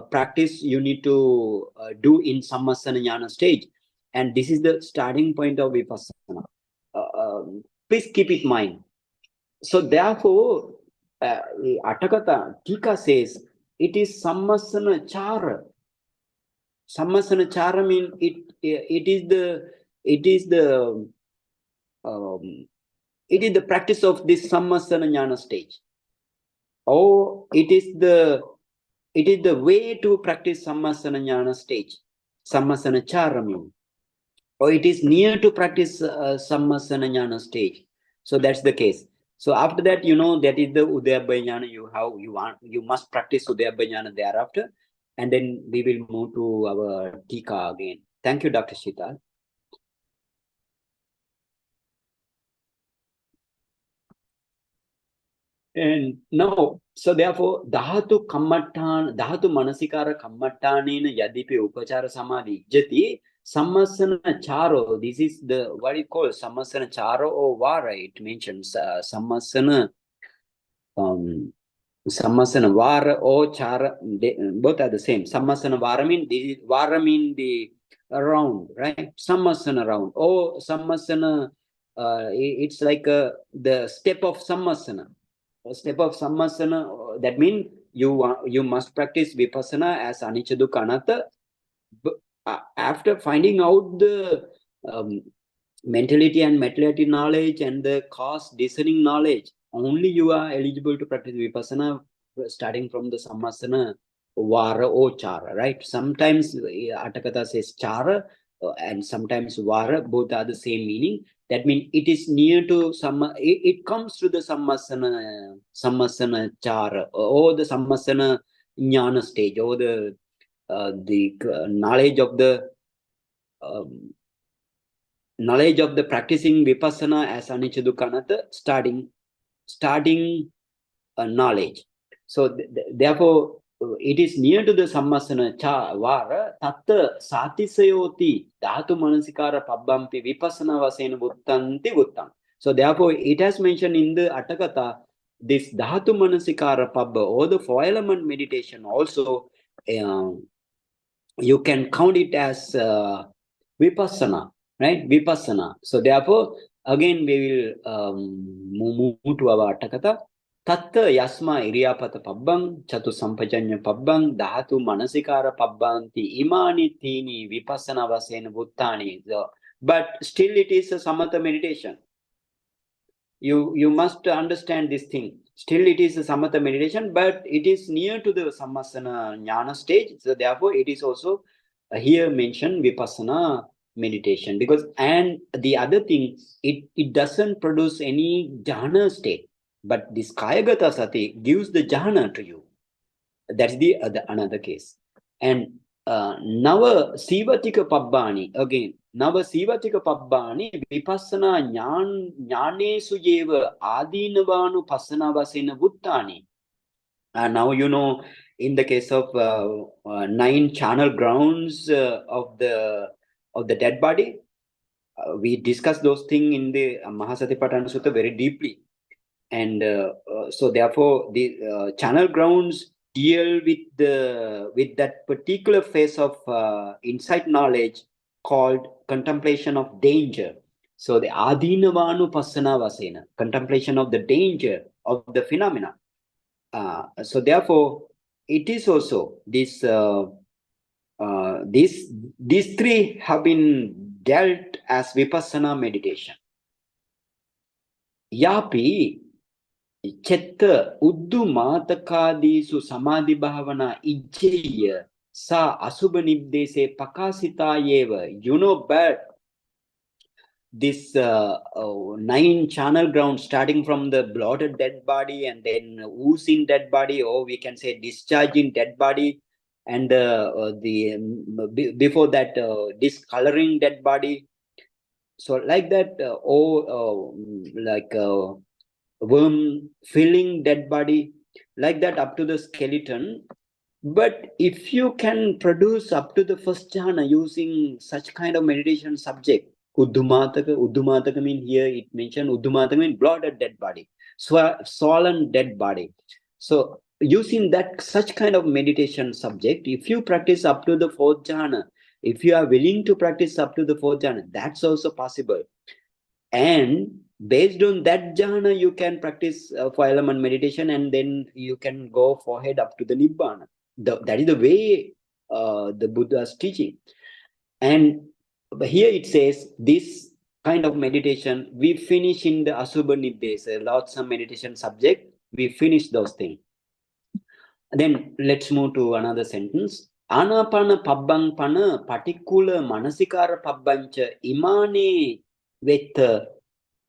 B: practice you need to do in Sammasana Jnana stage. And this is the starting point of Vipassana. Please keep it in mind. So therefore, Atakata Tika says it is Sammasana Chara. Sammasana Chara means it is the practice of this Sammasana Jnana stage. Or it is the way to practice Sammasana Jnana stage. Sammasana Chara means. Or it is near to practice Sammasana Jnana stage. So that's the case. So after that, that is the Udayabhaya Jnana. You must practice Udayabhaya Jnana thereafter. And then we will move to our Tika again. Thank you, Dr. Shita. And now, so therefore, Dhatu Manasikara Kammattanena Yadipi Upachara Samadhi Jati Sammasana Charo. This is what you call Sammasana Charo or Vara. It mentions Sammasana Vara or Chara. Both are the same. Sammasana Vara mean the round, right? Sammasana round. Or Sammasana, it's like the step of Sammasana. A step of Sammasana, that means you must practice Vipassana as Anicca Dukkha Anatta. After finding out the mentality and materiality knowledge and the cause discerning knowledge, only you are eligible to practice Vipassana starting from the Sammasana Vara or Chara, right? Sometimes Atakata says Chara and sometimes Vara, both are the same meaning. That means it is near to it comes to the Sammasana Chara or the Sammasana Jnana stage or the knowledge of the practicing Vipassana as Anicca Dukkha Anatta, starting knowledge. So therefore, it is near to the sammasana cha vara tatta satisayoti dhatu manasikara pabbampi vipassana vasena vuttanti vuttam. So therefore, it has mentioned in the Attakatha, this dhatu manasikara pabba or the 4 element meditation also, you can count it as vipassana, right? Vipassana. So therefore, again we will move to our Attakatha. Tatta yasma iriyapata pabbang chatu sampajanya pabbang dhatu manasikara pabbanti imani tini vipassana vasena vuttani. But still it is a samatha meditation. You must understand this thing. Still it is a samatha meditation, but it is near to the sammasana jnana stage. So therefore it is also here mentioned vipassana meditation, because and the other thing, it doesn't produce any jhana state, but this Kāyagatāsatikathā gives the jhana to you. That's the another case. And Nava Sivatika Pabbani, again, Nava Sivatika Pabbani, Vipassana Jnane Sujeva Adinavanu Passana Vasena Vuttani. And now you know, in the case of 9 channel grounds of the dead body, we discussed those things in the Mahasatipatthana Sutta very deeply. And so therefore the channel grounds deal with that particular phase of insight knowledge called contemplation of danger. So the adinavanu passana vasena, contemplation of the danger of the phenomena. So therefore it is also this these 3 have been dealt as vipassana meditation. Yapi Chetta Uddu Matakadisu Samadhi Bhavana Ijjaya Sa Asubhanibdese Pakasita Yeva. You know, but this 9 channel grounds, starting from the bloated dead body and then oozing dead body, or we can say discharging dead body, and before that discoloring dead body. So like that, worm filling dead body, like that up to the skeleton. But if you can produce up to the first jhana using such kind of meditation subject, Uddumataka mean here it mentioned Uddumataka mean bloated dead body, swollen dead body. So using that such kind of meditation subject, if you practice up to the 4th jhana, if you are willing to practice up to the 4th jhana, that's also possible. And based on that jhana, you can practice 4 element meditation, and then you can go forward up to the nibbana. That is the way the Buddha's teaching. And here it says this kind of meditation we finish in the Asubha Nibbesa, lots of meditation subject, we finish those things. Then let's move to another sentence. Anapana pabbang pana particular manasikara pabbancha imane with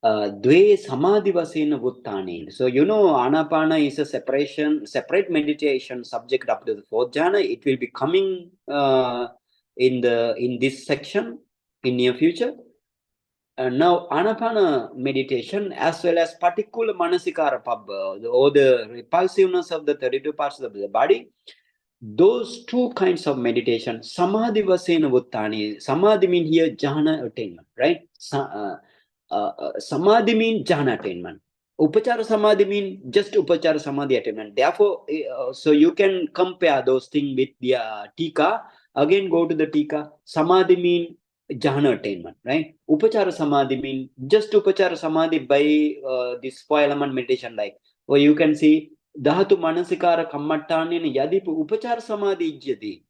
B: dve samadhi vasena vuttani. So you know, anapana is a separate meditation subject up to the 4th jhana. It will be coming in this section in near future. Now anapana meditation as well as particular manasikara pabba, or the repulsiveness of the 32 parts of the body, those 2 kinds of meditation, samadhi vasena vuttani. Samadhi mean here jhana attainment, right? Samadhi mean jhana attainment. Upachara samadhi mean just upachara samadhi attainment. Therefore, so you can compare those things with the tika. Again, go to the tika. Samadhi mean jhana attainment, right? Upachara samadhi mean just upachara samadhi by this 4 element meditation, like, or you can see dhatu manasikara kammattani yadi upachara samadhi ijjati.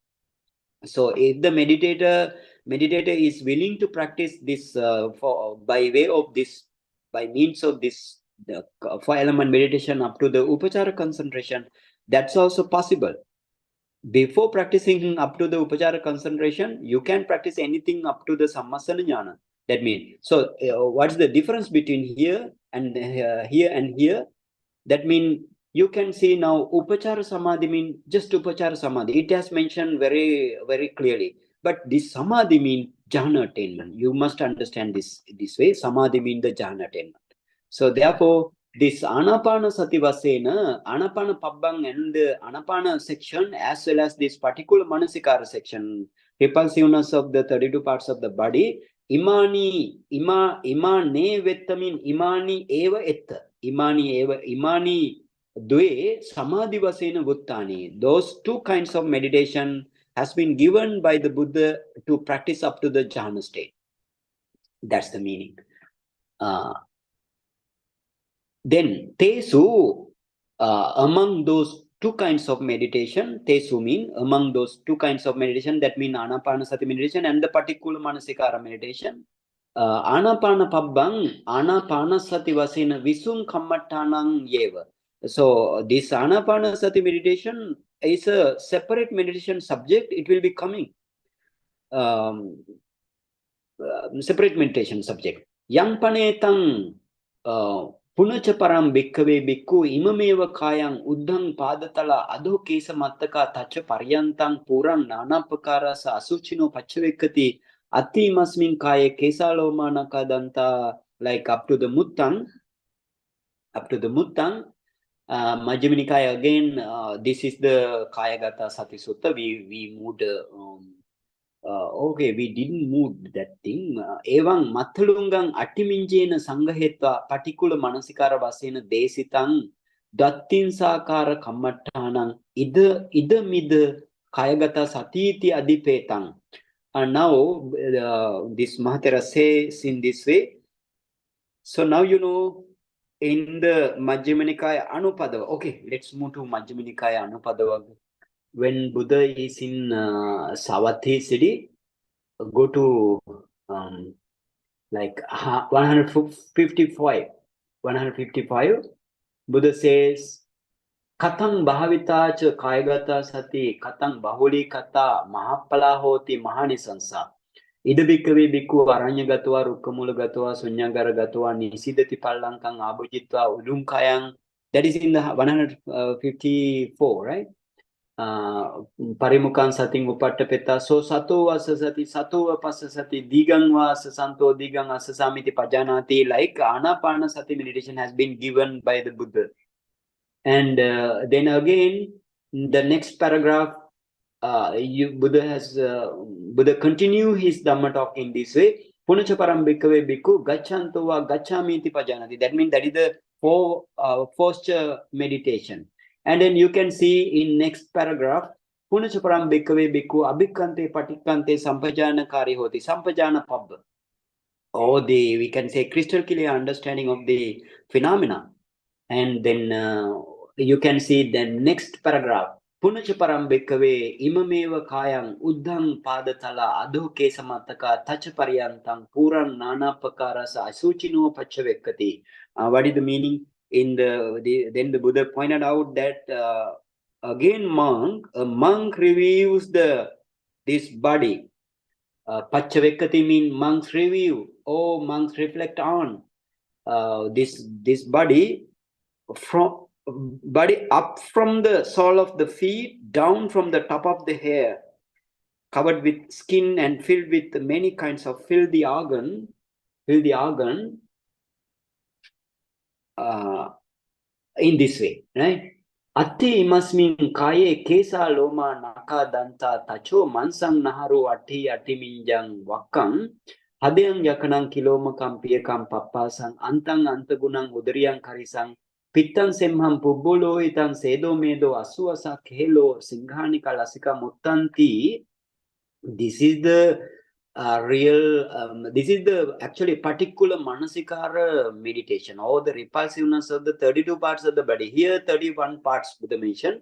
B: So if the meditator is willing to practice this by way of this, by means of this 4 element meditation up to the upachara concentration, that's also possible. Before practicing up to the upachara concentration, you can practice anything up to the sammasana jnana. That means, so what's the difference between here and here? That means you can see now upachara samadhi mean just upachara samadhi. It has mentioned very, very clearly. But this samadhi mean jhana attainment. You must understand this way. Samadhi mean the jhana attainment. So therefore, this Anapanasati Vasena, Anapana Pabbang and the Anapana section, as well as this particular Manasikara section, repulsiveness of the 32 parts of the body, Imani, Ima ne vettamin Imani eva etta. Imani eva Imani dwe Samadhi Vasena Vuttani. Those two kinds of meditation has been given by the Buddha to practice up to the jhana state. That's the meaning. Then Tesu, among those two kinds of meditation, Tesu mean among those two kinds of meditation, that mean Anapanasati meditation and the particular Manasikara meditation. Anapana Pabbang, Anapanasati Vasena Visum Kammattanang Yeva. So this Anapanasati meditation is a separate meditation subject. It will be coming. Separate meditation subject. Yang panetang Punacha param bhikkave bhikkhu imameva kayang uddhang padatala adho kesa mattaka tacha paryantang purang nanapakara sa asuchino pachavekkati ati masmin kaya kesaloma nakadanta, like up to the muttang. Majjhima Nikaya again, this is the Kāyagatāsatikathā Sutta. We moved okay, we didn't move that thing. Evang mathalungang atiminjena sangahetva particular manasikara vasena desitang dattinsakara kammattanang ida mid kayagata satiti adipetang. And now this Mahatera says in this way. So now you know in the Majjhima Nikaya Anupadava. Okay, let's move to Majjhima Nikaya Anupadava. When Buddha is in Savatthi city, go to like 155. Buddha says, Kathang bhavita cha kayagata sati, kathang bahuli kata mahapala hoti mahanisansa. Ida bhikkave bhikkhu aranya gatva, rukkamula gatva, sunyagara gatva, nisidati pallankang abhujitva, ulumkayang. That is in the 154, right? Parimukan sating upattapeta, so sato asasati, sato apasasati, digang asasanto, digang asasamiti pajanati, like Anapanasati meditation has been given by the Buddha. And then again, the next paragraph, Buddha continue his Dhamma talk in this way. Punacha param bhikkave bhikkhu gachanto va gachamiti pajanati. That means that is the first meditation. And then you can see in next paragraph, Punacha param bhikkave bhikkhu abhikkante patikante sampajanakari hoti. Sampajana pabba. Or we can say crystal clear understanding of the phenomena. And then you can see the next paragraph. Punacha param bhikkave imameva kayang uddhang padatala adho kesamattaka tacha paryantang puran nanapakarasa asuchino pachavekkati. What is the meaning? In then the Buddha pointed out that again a monk reviews this body. Pachavekkati means monks review. Oh, monks reflect on this body up from the sole of the feet, down from the top of the hair, covered with skin and filled with many kinds of filthy organ. In this way, right? Atti imasmin kaye kesa loma naka danta tacho mansang naharu atti minjang wakang hadayang yakanang kilomakam piyakam pappasang antang antagunang udariyang karisang pittang semham pubbulo itang sedo medo asuasa kehelo singhanika lasika muttanti. This is the this is the actually particular Manasikara meditation, or the repulsiveness of the 32 parts of the body. Here 31 parts Buddha mentioned,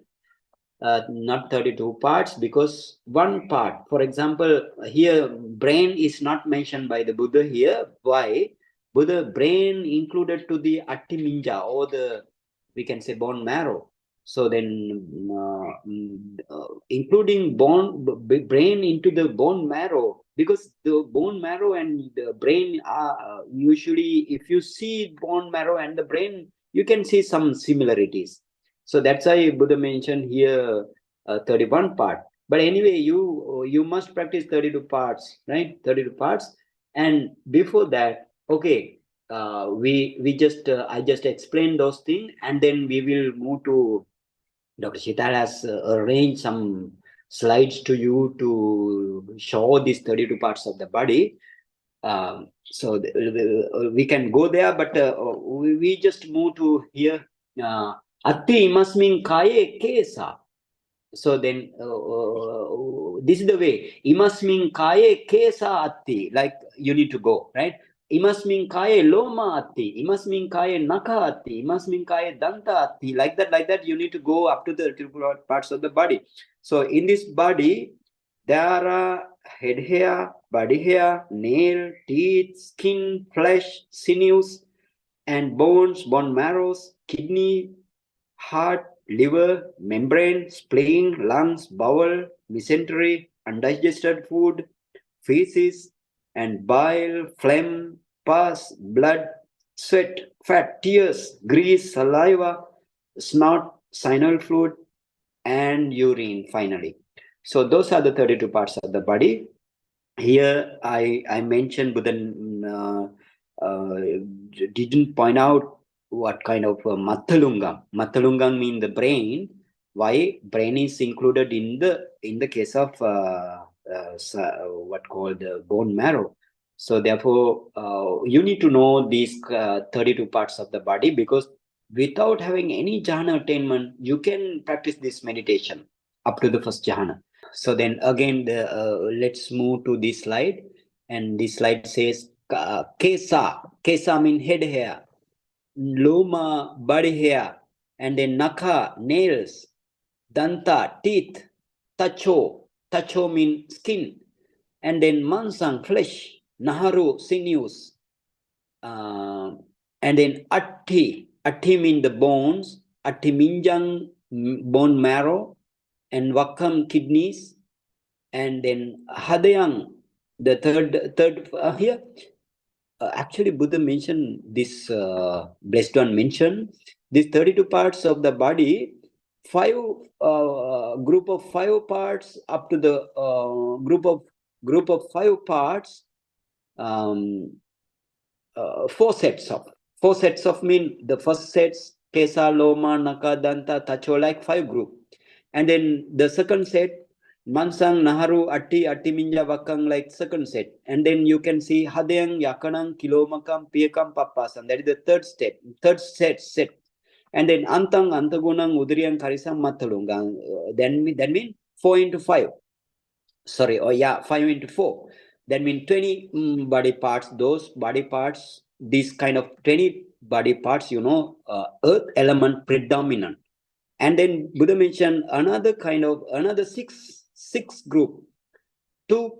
B: not 32 parts, because one part, for example, here brain is not mentioned by the Buddha here. Why? Buddha brain included to the Attiminja, or we can say bone marrow. So then including brain into the bone marrow, because the bone marrow and the brain are usually, if you see bone marrow and the brain, you can see some similarities. So that's why Buddha mentioned here 31 part. But anyway, you must practice 32 parts, right? 32 parts. And before that, okay, I just explained those things, and then we will move to Dr. Shital has arranged some slides to you to show these 32 parts of the body. So we can go there, but we just move to here. Atti imasmin kaye kesa. So then this is the way. Imasmin kaye kesa atti. Like you need to go, right? Imasmin kaye loma atti. Imasmin kaye naka atti. Imasmin kaye danta atti. Like that, you need to go up to the parts of the body. So in this body, there are head hair, body hair, nail, teeth, skin, flesh, sinews, and bones, bone marrows, kidney, heart, liver, membrane, spleen, lungs, bowel, mesentery, undigested food, feces, and bile, phlegm, pus, blood, sweat, fat, tears, grease, saliva, snot, synovial fluid, and urine finally. So those are the 32 parts of the body. Here I mentioned, but then didn't point out what kind of mathalungam. Mathalungam mean the brain. Why brain is included in the case of what called the bone marrow. So therefore, you need to know these 32 parts of the body, because without having any jhana attainment, you can practice this meditation up to the first jhana. So then again, let's move to this slide, and this slide says kesa. Kesa means head hair, loma body hair, and then naka nails, danta teeth, tacho means skin, and then mansang flesh, naharu sinews, and then atti mean the bones, atti minjang bone marrow, and wakam kidneys, and then hadayang, the third here. Actually, Buddha mentioned this. Blessed One mentioned these 32 parts of the body. Group of 5 parts up to the group of 5 parts. 4 sets of mean the first sets kesa, loma, naka, danta, tacho, like 5 group, and then the second set mansang, naharu, atti minja, wakang, like second set, and then you can see hadayang, yakanang, kilomakam, piyakam, pappasam. That is the third set, and then antang, antagunang, udriyang, karisam, mathalungang. Then that mean 4 into 5. Sorry, 5 into 4. That means 20 body parts. Those body parts, this kind of 20 body parts, earth element predominant. And then Buddha mentioned another six group, two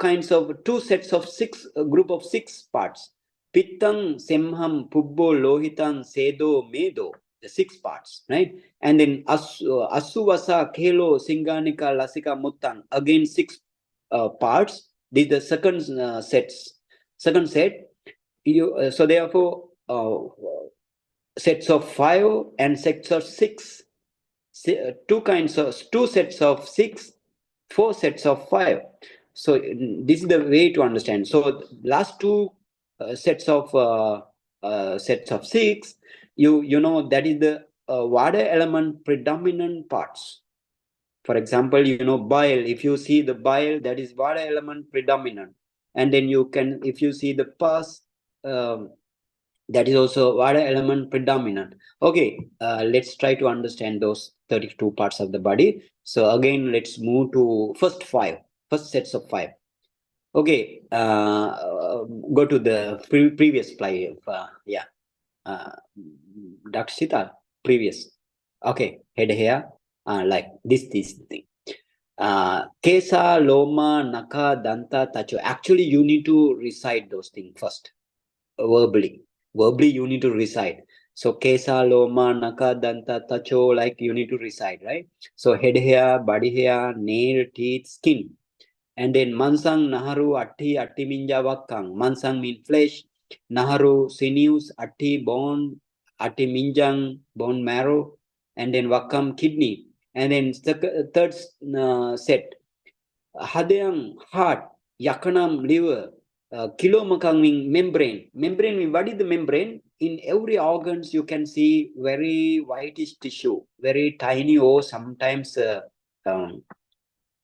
B: sets of 6 group of 6 parts. Pittang, Semham, Pubbo, Lohitan, Sedo, Medo, the 6 parts, right? And then Asuvasa, Kelo, Singanika, Lasika, Muttan, again 6 parts. This is the second set. So therefore, sets of 5 and sets of 6. 2 sets of 6, 4 sets of 5. So this is the way to understand. So last 2 sets of 6, you know that is the water element predominant parts. For example, bile. If you see the bile, that is water element predominant. And then if you see the pus, that is also water element predominant. Okay, let's try to understand those 32 parts of the body. So again, let's move to first sets of 5. Okay, go to the previous slide. Dr. Sita, previous. Okay, head here, like this thing. Kesa, loma, naka, danta, tacho. Actually, you need to recite those things first, verbally you need to recite. So kesa, loma, naka, danta, tacho, like you need to recite, right? So head hair, body hair, nail, teeth, skin, and then mansang, naharu, atti minja, wakang. Mansang mean flesh, naharu sinews, atti bone, atti minjang bone marrow, and then wakam kidney, and then third set hadayang heart, yakanam liver, kilomakang mean membrane. Membrane mean, what is the membrane? in every organs you can see very whitish tissue, very tiny or sometimes a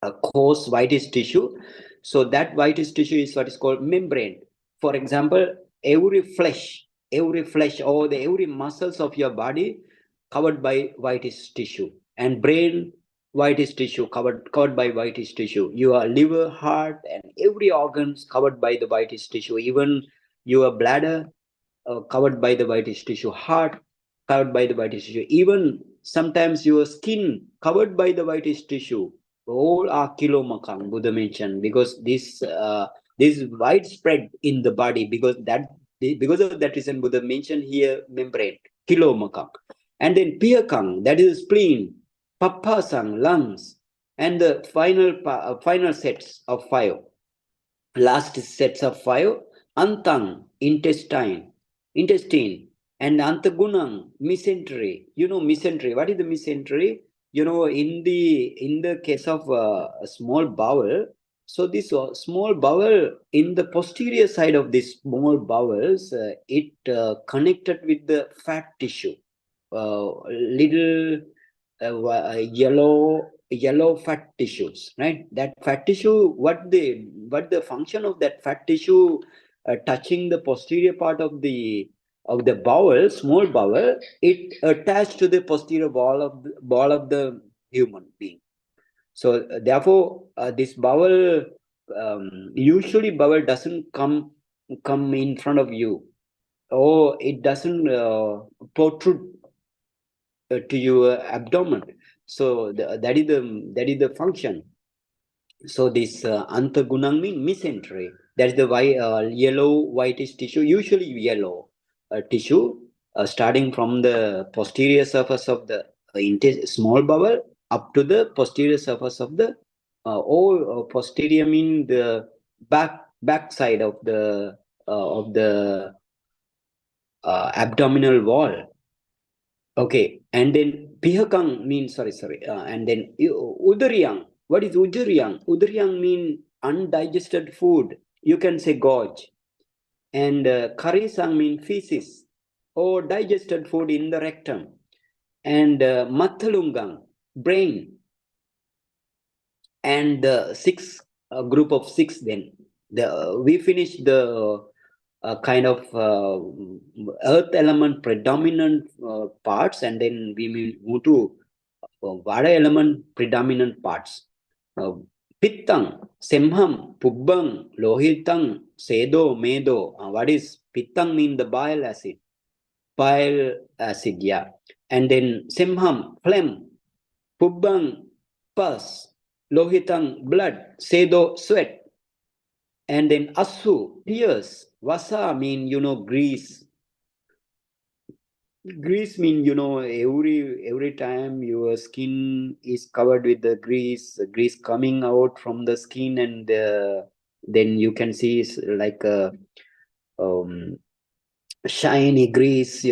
B: coarse whitish tissue. So that whitish tissue is what is called membrane. For example, every flesh or every muscles of your body covered by whitish tissue, and brain whitish tissue covered by whitish tissue. Your liver, heart, and every organs covered by the whitish tissue. Even your bladder covered by the whitish tissue, heart covered by the whitish tissue, even sometimes your skin covered by the whitish tissue. All are kilomakang, Buddha mentioned, because this is widespread in the body, because of that reason Buddha mentioned here membrane, kilomakang. And then piyakang, that is spleen, papasang, lungs, and the final sets of five, last sets of five, antang, intestine, and antagunang, mesentery. You know mesentery. What is the mesentery? You know, in the case of a small bowel, so this small bowel, in the posterior side of this small bowels, it connected with the fat tissue, little yellow fat tissues, right? That fat tissue, what the function of that fat tissue touching the posterior part of the bowel, small bowel, it attached to the posterior ball of the human being. So therefore, this bowel, usually bowel doesn't come in front of you, or it doesn't protrude to your abdomen. So that is the function. So this antagunang means mesentery. That is the yellow whitish tissue, usually yellow tissue, starting from the posterior surface of the small bowel up to the posterior surface of the posterior mean the back side of the abdominal wall. Okay, and then pihakang means sorry, and then udariyang. What is udariyang? Udariyang mean undigested food. You can say gorge. And karisang mean feces or digested food in the rectum. And mathalungang, brain. And group of six. Then we finish the kind of earth element predominant parts, and then we will move to water element predominant parts. Pittang, semham, pubbang, lohitang, sedo, medo. What is pittang? Mean the bile acid. Yeah. And then semham, phlegm, pubbang, pus, lohitang, blood, sedo, sweat. And then asu, tears. Vasa mean, grease. Grease mean, every time your skin is covered with the grease coming out from the skin, and then you can see like a shiny grease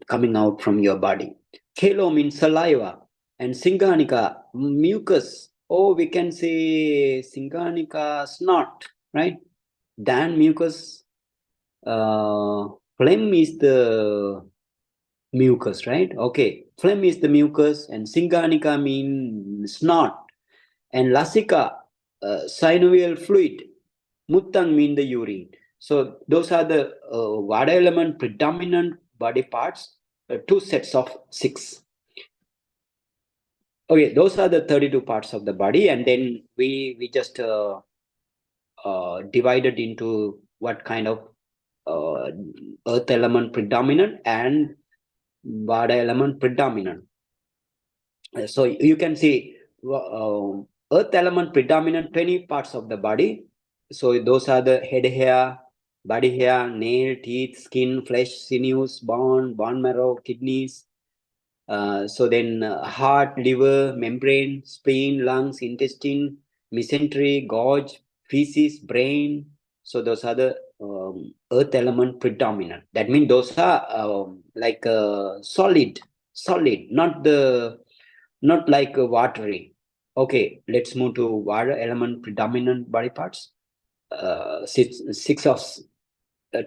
B: coming out from your body. Kelo means saliva, and Singhanika, mucus. Oh, we can say Singhanika, snot, right? Dan mucus. Phlegm is the mucus, right? Okay, phlegm is the mucus, and Singhanika means snot, and Lasika, synovial fluid. Muttang mean the urine. So those are the water element predominant body parts, two sets of 6. Okay, those are the 32 parts of the body, and then we just divided into what kind of earth element predominant and water element predominant. So you can see earth element predominant 20 parts of the body. So those are the head hair, body hair, nail, teeth, skin, flesh, sinews, bone marrow, kidneys. So then heart, liver, membrane, spleen, lungs, intestine, mesentery, gorge, feces, brain. So those are the earth element predominant. That means those are like solid, not like watery. Okay, let's move to water element predominant body parts.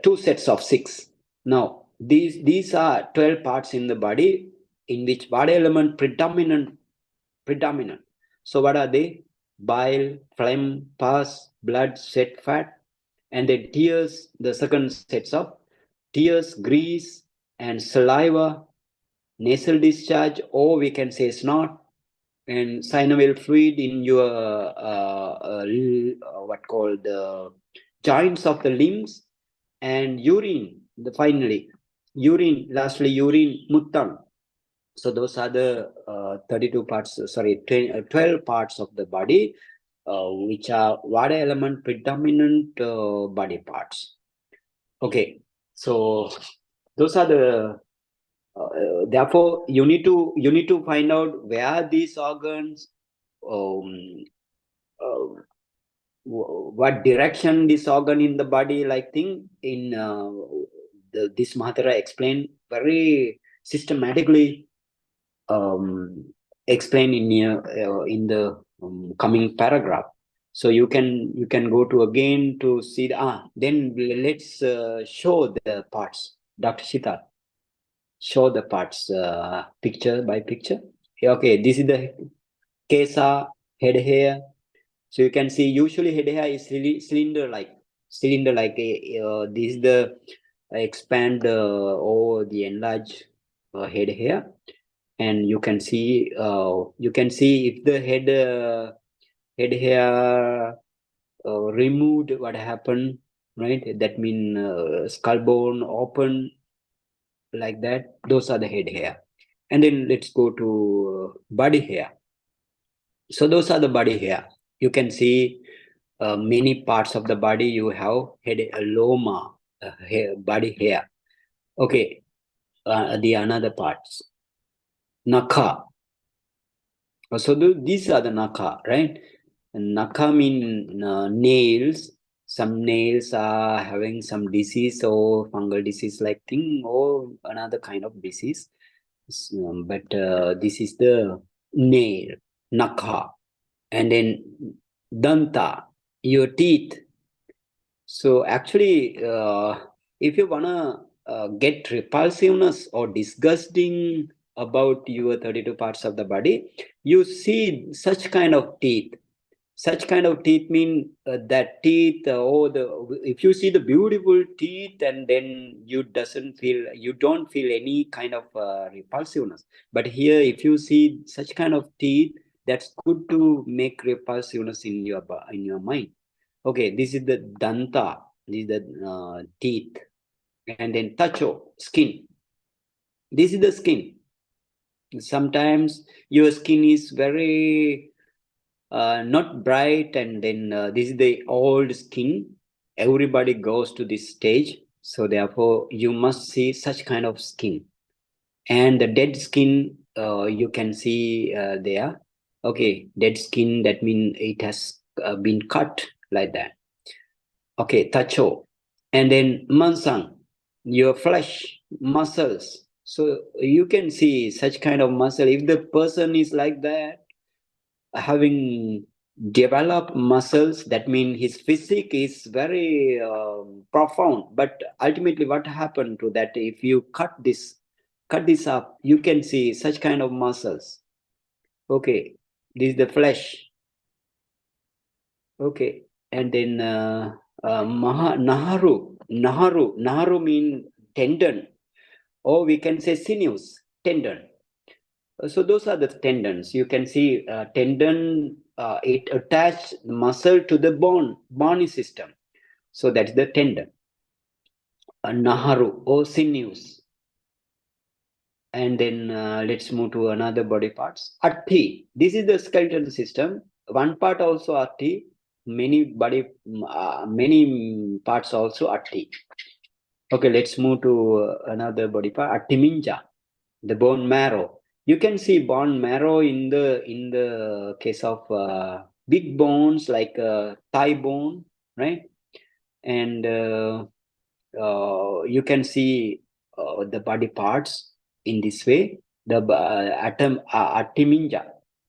B: Two sets of 6. Now, these are 12 parts in the body in which body element predominant. So what are they? Bile, phlegm, pus, blood, sweat, fat, and then tears, the second sets of tears, grease, and saliva, nasal discharge, or we can say snot, and synovial fluid in your what called the joints of the limbs, and urine. Finally, urine. Lastly, urine, muttam. So those are the 32 parts. Sorry, 12 parts of the body, which are water element predominant body parts. Okay, so those are the. Therefore, you need to find out where these organs, um, uh, what direction this organ in the body, like thing in this Mahatera explained very systematically, explained in the coming paragraph. So you can go to again to see then let's show the parts. Dr. Shita, show the parts picture by picture. Okay, this is the kesa, head hair. So you can see usually head hair is really cylinder like. This is the expand or the enlarge head hair, and you can see if the head hair removed, what happened, right? That mean skull bone open like that. Those are the head hair. And then let's go to body hair. So those are the body hair. You can see many parts of the body. You have head loma, hair, body hair. Okay, the another parts, naka. So these are the naka, right? Naka mean nails. Some nails are having some disease or fungal disease like thing, or another kind of disease. But this is the nail, naka. And then danta, your teeth. So actually, if you wanna get repulsiveness or disgusting about your 32 parts of the body, you see such kind of teeth. Such kind of teeth mean that teeth, if you see the beautiful teeth, and then you don't feel any kind of repulsiveness. But here, if you see such kind of teeth, that's good to make repulsiveness in your mind. Okay, this is the danta, this is the teeth, and then tacho, skin. This is the skin. Sometimes your skin is very not bright, and then this is the old skin. Everybody goes to this stage, so therefore you must see such kind of skin. And the dead skin, you can see there. Okay, dead skin, that means it has been cut like that. Okay, tacho. And then mansang, your flesh, muscles. So you can see such kind of muscle. If the person is like that, having developed muscles, that means his physique is very profound. But ultimately, what happened to that? If you cut this up, you can see such kind of muscles. Okay, this is the flesh. Okay, and then naharu mean tendon, or we can say sinews, tendon. So those are the tendons. You can see tendon, it attach muscle to the bony system. So that's the tendon. Naharu or sinews. And then let's move to another body parts. Atti. This is the skeletal system. One part also atti. Many parts also atti. Okay, let's move to another body part. Attiminja, the bone marrow. You can see bone marrow in the case of big bones like thigh bone, right? And you can see the body parts in this way. The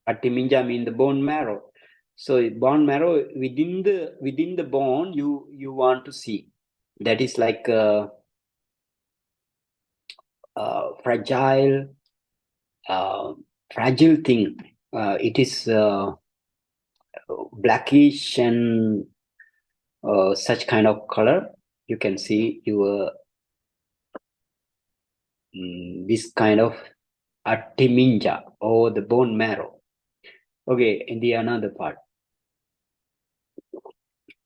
B: attiminja mean the bone marrow. So bone marrow within the bone, you want to see. That is like fragile, fragile thing. It is blackish and such kind of color. You can see your this kind of a timinja or the bone marrow. Okay, in the another part.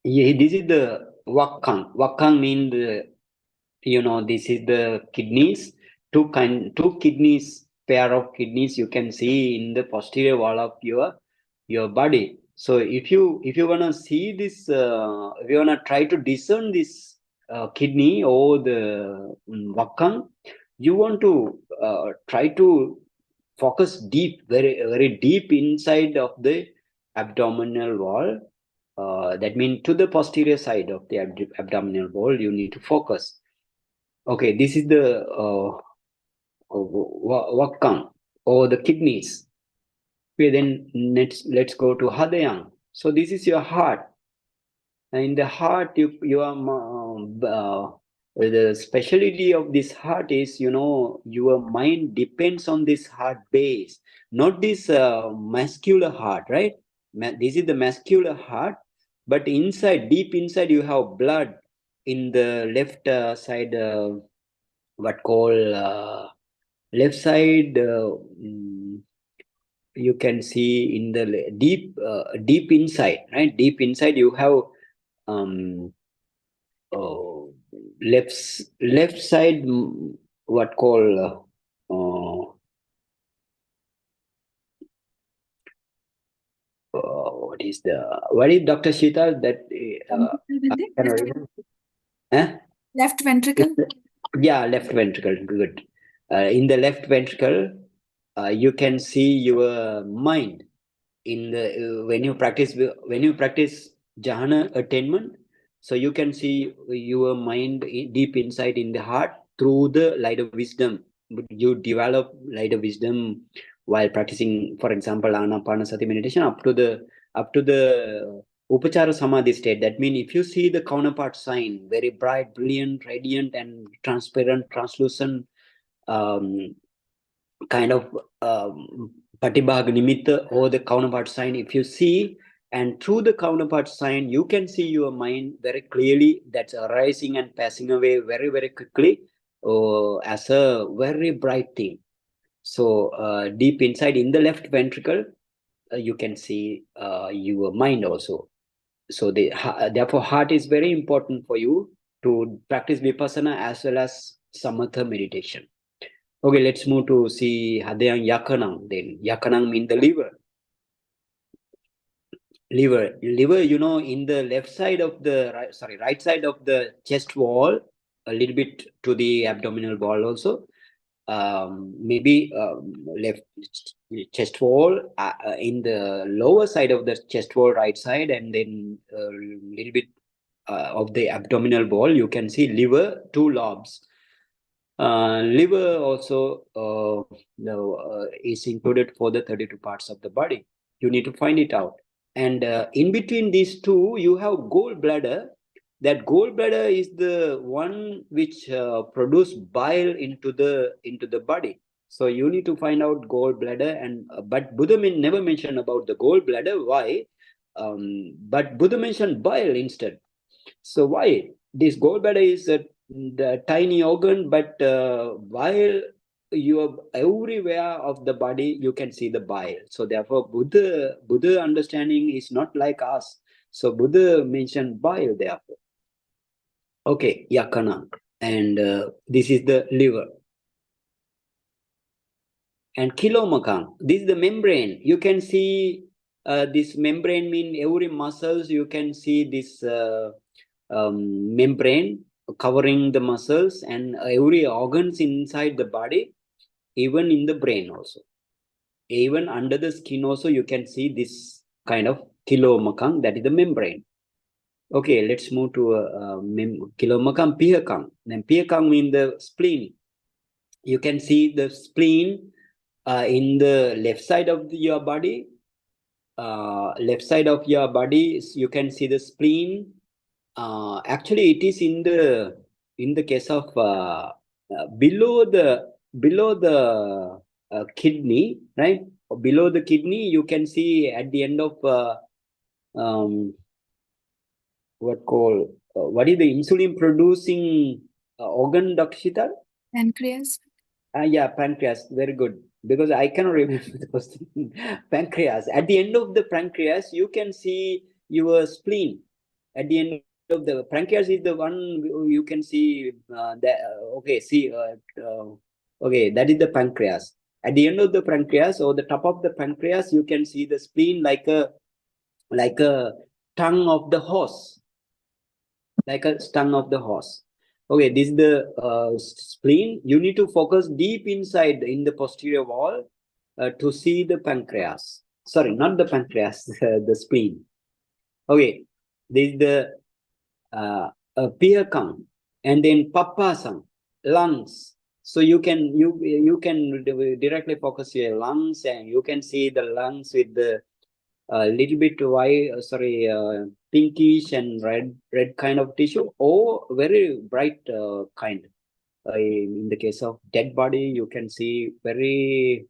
B: Yeah, this is the wakang. Wakang means this is the kidneys. Two kidneys, pair of kidneys you can see in the posterior wall of your body. So if you wanna see this, if you wanna try to discern this kidney or the wakang, you want to try to focus deep, very deep inside of the abdominal wall. That means to the posterior side of the abdominal wall, you need to focus. Okay, this is the wakang or the kidneys. Okay, then let's go to hadayang. So this is your heart. And in the heart, you are the specialty of this heart is your mind depends on this heart base, not this muscular heart, right? This is the muscular heart, but inside, deep inside, you have blood in the left side. What call left side? You can see in the deep inside, right? Deep inside, you have left side. What call what is Dr. Shita that
A: Left ventricle.
B: Yeah, left ventricle. Good. In the left ventricle, you can see your mind. In the when you practice jhana attainment, so you can see your mind deep inside in the heart through the light of wisdom. You develop light of wisdom while practicing, for example, anapanasati meditation up to the upachara samadhi state. That means if you see the counterpart sign, very bright, brilliant, radiant, and transparent, translucent, kind of patibhag nimitta or the counterpart sign, if you see, and through the counterpart sign, you can see your mind very clearly, that's arising and passing away very, very quickly as a very bright thing. So deep inside in the left ventricle, you can see your mind also. So therefore, heart is very important for you to practice vipassana as well as samatha meditation. Okay, let's move to see Hadayang Yakanang. Then Yakanang means the liver. Liver, in the left side of the right side of the chest wall, a little bit to the abdominal wall also. Maybe left chest wall, in the lower side of the chest wall, right side, and then a little bit of the abdominal wall, you can see liver, two lobes. Liver also is included for the 32 parts of the body. You need to find it out. And in between these two, you have gallbladder. That gallbladder is the one which produce bile into the body. So you need to find out gallbladder. And but Buddha never mentioned about the gallbladder. Why? But Buddha mentioned bile instead. So why? This gallbladder is the tiny organ, but while you are everywhere of the body, you can see the bile. So therefore, Buddha understanding is not like us. So Buddha mentioned bile therefore. Okay, yakana, and this is the liver. And kilomakang, this is the membrane. You can see this membrane mean every muscles. You can see this membrane covering the muscles and every organs inside the body, even in the brain also. Even under the skin also, you can see this kind of kilomakang, that is the membrane. Okay, let's move to kilomakang pihakang. Then pihakang means the spleen. You can see the spleen in the left side of your body. Left side of your body, you can see the spleen. Actually, it is in the case of below the below the kidney, right? Below the kidney, you can see at the end of what is the insulin producing organ, Dr. Shital?
A: Pancreas.
B: Yeah, pancreas. Very good. Because I cannot remember those things. Pancreas. At the end of the pancreas, you can see your spleen. At the end of the pancreas is the one you can see. Okay, that is the pancreas. At the end of the pancreas or the top of the pancreas, you can see the spleen like a tongue of the horse, like a tongue of the horse. Okay, this is the spleen. You need to focus deep inside in the posterior wall to see the pancreas. Sorry, not the pancreas, the spleen. Okay, this is the Piyakam, and then Papasam, lungs. So you can directly focus your lungs, and you can see the lungs with the little bit white, pinkish and red kind of tissue, or very bright kind. In the case of dead body, you can see very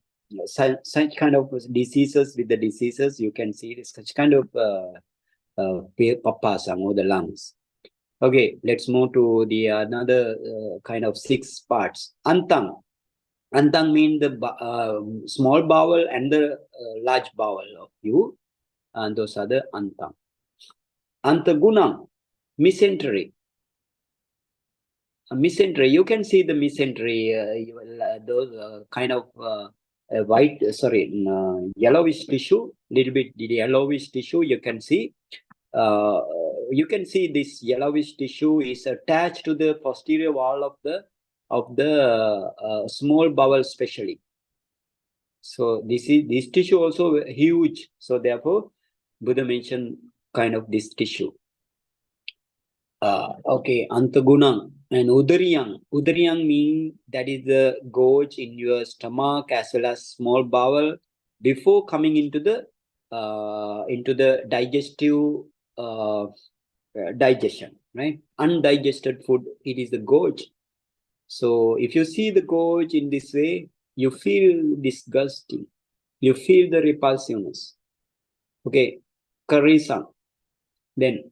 B: such kind of diseases. With the diseases, you can see such kind of papasam or the lungs. Okay, let's move to the another kind of 6 parts. Antang. Antang means the small bowel and the large bowel of you, and those are the antang. Antagunam, mesentery. Mesentery, you can see the mesentery, those kind of yellowish tissue, little bit yellowish tissue. You can see this yellowish tissue is attached to the posterior wall of the small bowel, especially. So this tissue also huge. So therefore, Buddha mentioned kind of this tissue. Okay, Antagunam and Udariyang. Udariyang mean that is the gorge in your stomach as well as small bowel before coming into the digestive digestion, right? Undigested food, it is the gorge. So if you see the gorge in this way, you feel disgusting. You feel the repulsiveness. Okay, Karisang. Then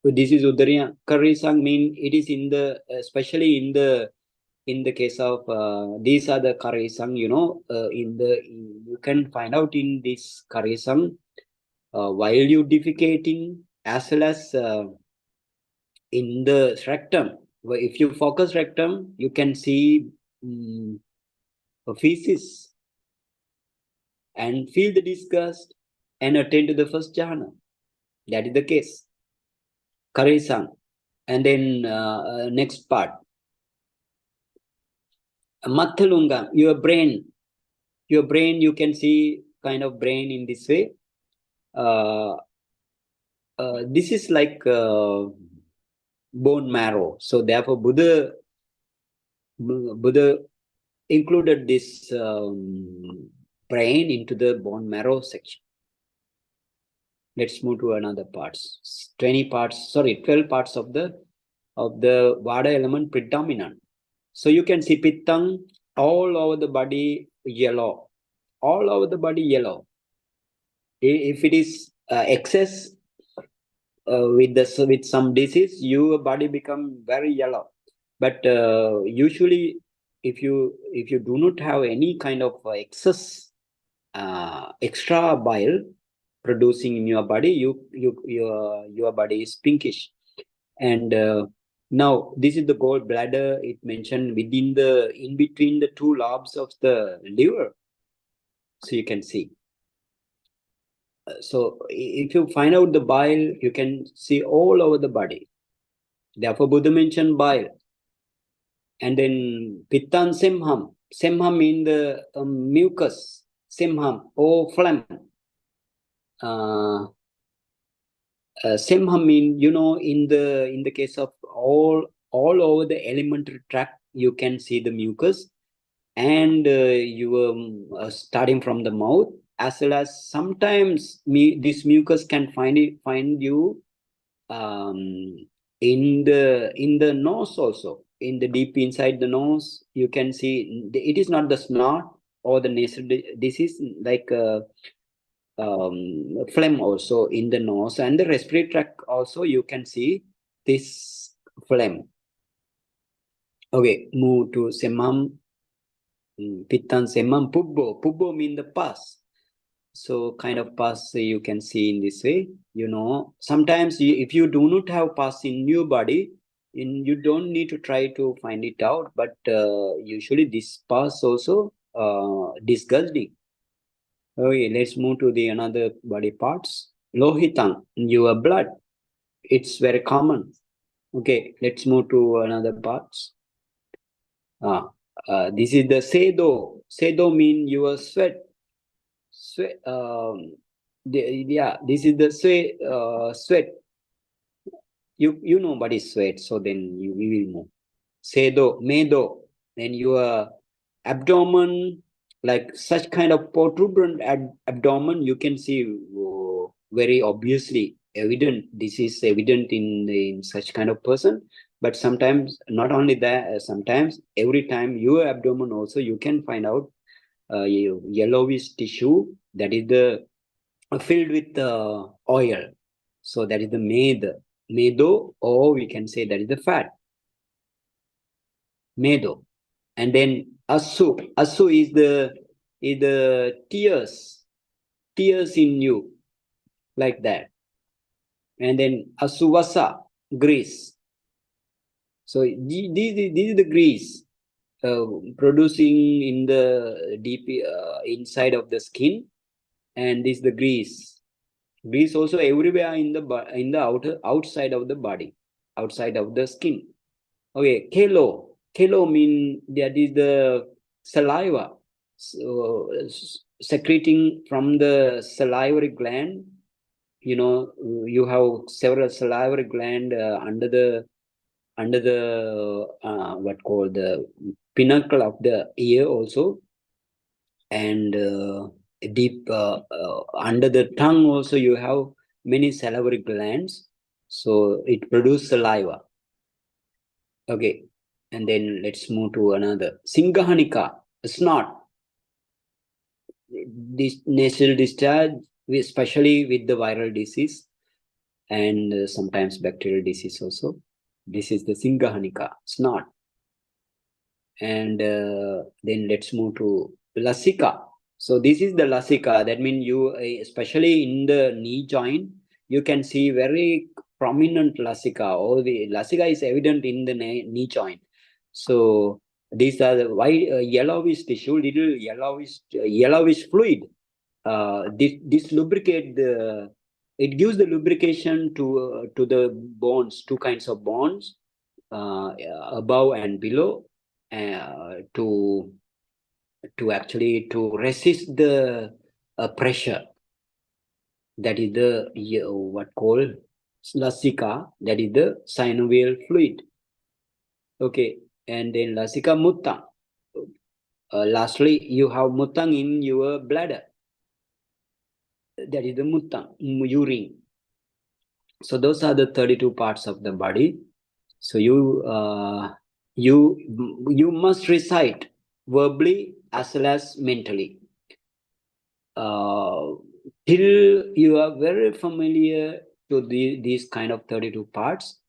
B: this is Udariya. Karisang mean it is in the especially in the case of these are the Karisang, you can find out in this Karisang while you defecating as well as in the rectum. If you focus rectum, you can see feces and feel the disgust and attain to the first jhana. That is the case. Karisang. And then next part. Mathalunga, your brain, you can see kind of brain in this way. This is like bone marrow. So therefore, Buddha included this brain into the bone marrow section. Let's move to another parts. 12 parts of the Vada element predominant. So you can see Pittang all over the body yellow. All over the body yellow. If it is excess with some disease, your body become very yellow. But usually, if you do not have any kind of excess extra bile producing in your body, your body is pinkish. And now this is the gallbladder. It mentioned in between the 2 lobes of the liver. So you can see. So if you find out the bile, you can see all over the body. Therefore, Buddha mentioned bile. And then Pittan Simham. Simham means the mucus. Simham or phlegm. Simham mean, in the case of all over the alimentary tract, you can see the mucus, and starting from the mouth, as well as sometimes this mucus can find you in the nose also. in the deep inside the nose, you can see it is not the snot or the nasal disease, like phlegm also in the nose, and the respiratory tract also you can see this phlegm. Okay, move to semam, pittan semam pubbo. Pubbo mean the pus. So kind of pus you can see in this way. You know, sometimes if you do not have pus in your body, you don't need to try to find it out. But usually this pus also disgusting. Okay, let's move to the another body parts. Lohitan, your blood. It's very common. Okay, let's move to another parts. This is the sedo. Sedo mean your sweat. Sweat. Yeah, this is the sweat. You know what is sweat, so then we will know. Sedo, medo. Then your abdomen, like such kind of protuberant abdomen, you can see very obviously evident. This is evident in such kind of person. But sometimes not only that, sometimes every time your abdomen also you can find out yellowish tissue that is the filled with oil. So that is the medo, or we can say that is the fat. Medo. And then asu is the tears in you, like that. And then asuvasa, grease. So this is the grease producing in the deep inside of the skin, and this is the grease. Grease also everywhere in the outside of the body, outside of the skin. Okay, kelo mean that is the saliva, so, secreting from the salivary gland. You know, you have several salivary gland under the what called the pinnacle of the ear also, and deep under the tongue also you have many salivary glands, so it produces saliva. Okay, and then let's move to another. Singahanika, snot. This nasal discharge, especially with the viral disease and sometimes bacterial disease also. This is the Singahanika, snot. And then let's move to Lasika. So this is the Lasika. That means you, especially in the knee joint, you can see very prominent Lasika. Or the Lasika is evident in the knee joint. So these are the white yellowish tissue, little yellowish fluid. This lubricate the. It gives the lubrication to the bones, two kinds of bones, above and below, to actually to resist the pressure. That is the what called lasika. That is the synovial fluid. Okay, and then lasika mutta. Lastly, you have mutang in your bladder. That is the mutang, urine. So those are the 32 parts of the body. So you must recite verbally as well as mentally. Till you are very familiar to these kind of 32 parts,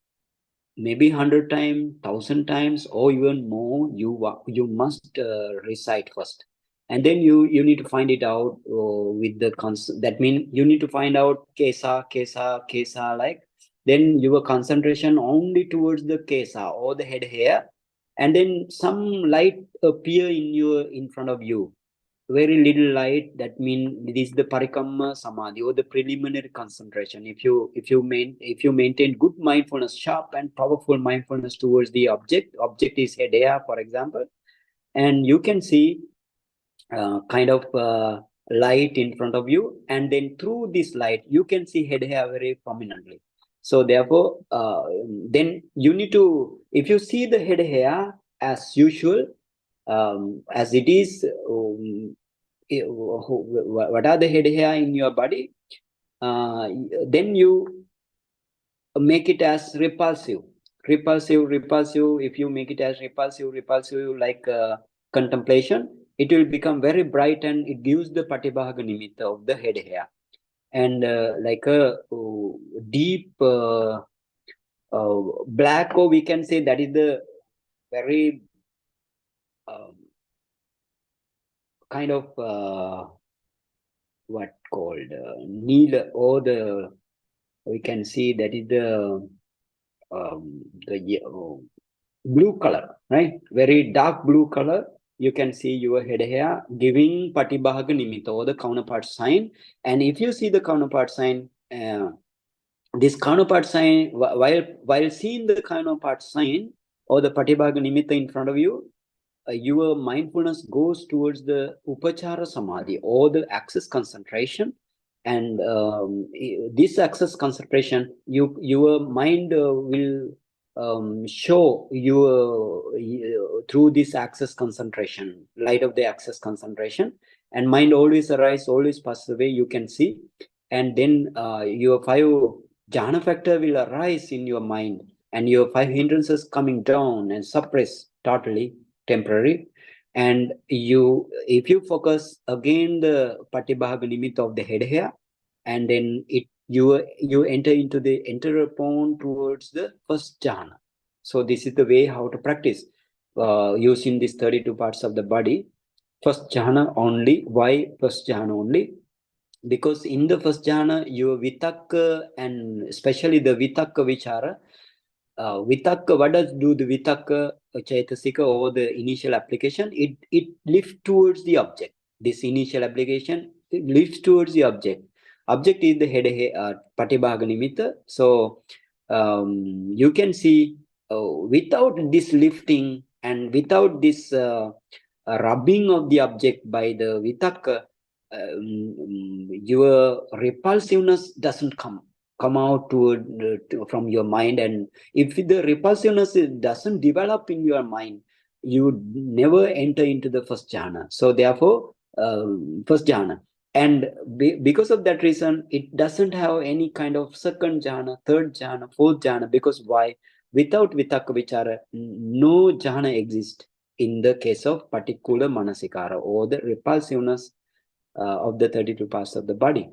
B: maybe 100 times, 1,000 times, or even more, you must recite first. And then you need to find it out with the constant. That means you need to find out kesa, like. Then your concentration only towards the kesa or the head hair, and then some light appear in front of you. Very little light. That means this is the parikamma samadhi, or the preliminary concentration. If you maintain good mindfulness, sharp and powerful mindfulness towards the object is head hair, for example, and you can see kind of light in front of you, and then through this light you can see head hair very prominently. So therefore then you need to, if you see the head hair as usual, as it is, what are the head hair in your body, then you make it as repulsive. repulsive, if you make it as repulsive, like contemplation, it will become very bright and it gives the patibhaga nimitta of the head hair. And like a deep black, or we can say that is the very kind of what called needle, or the, we can see that is the blue color, right? Very dark blue color. You can see your head hair giving patibhaga nimitta, or the counterpart sign. And if you see the counterpart sign, this counterpart sign, while seeing the counterpart sign or the patibhaga nimitta in front of you, your mindfulness goes towards the upachara samadhi, or the access concentration. And this access concentration, your mind will show you through this access concentration, light of the access concentration, and mind always arise, always passes away, you can see. And then your 5 jhana factor will arise in your mind, and your 5 hindrances coming down and suppress totally, temporary. And you, if you focus again the patibhaga nimitta of the head hair, and then you enter upon towards the first jhana. So this is the way how to practice using these 32 parts of the body. First jhana only. Why first jhana only? Because in the first jhana, your vitakka, and especially the vitakka vichara, vitakka, what does do the vitakka chaitasika, or the initial application? It lifts towards the object. This initial application, it lifts towards the object. Object is the head, patibhaga nimitta. So you can see without this lifting and without this rubbing of the object by the vitakka, your repulsiveness doesn't come out from your mind. And if the repulsiveness doesn't develop in your mind, you never enter into the first jhana. So therefore, first jhana. And because of that reason, it doesn't have any kind of second jhana, third jhana, fourth jhana. Because why? Without vitakka vichara, no jhana exists in the case of particular manasikara, or the repulsiveness of the 32 parts of the body.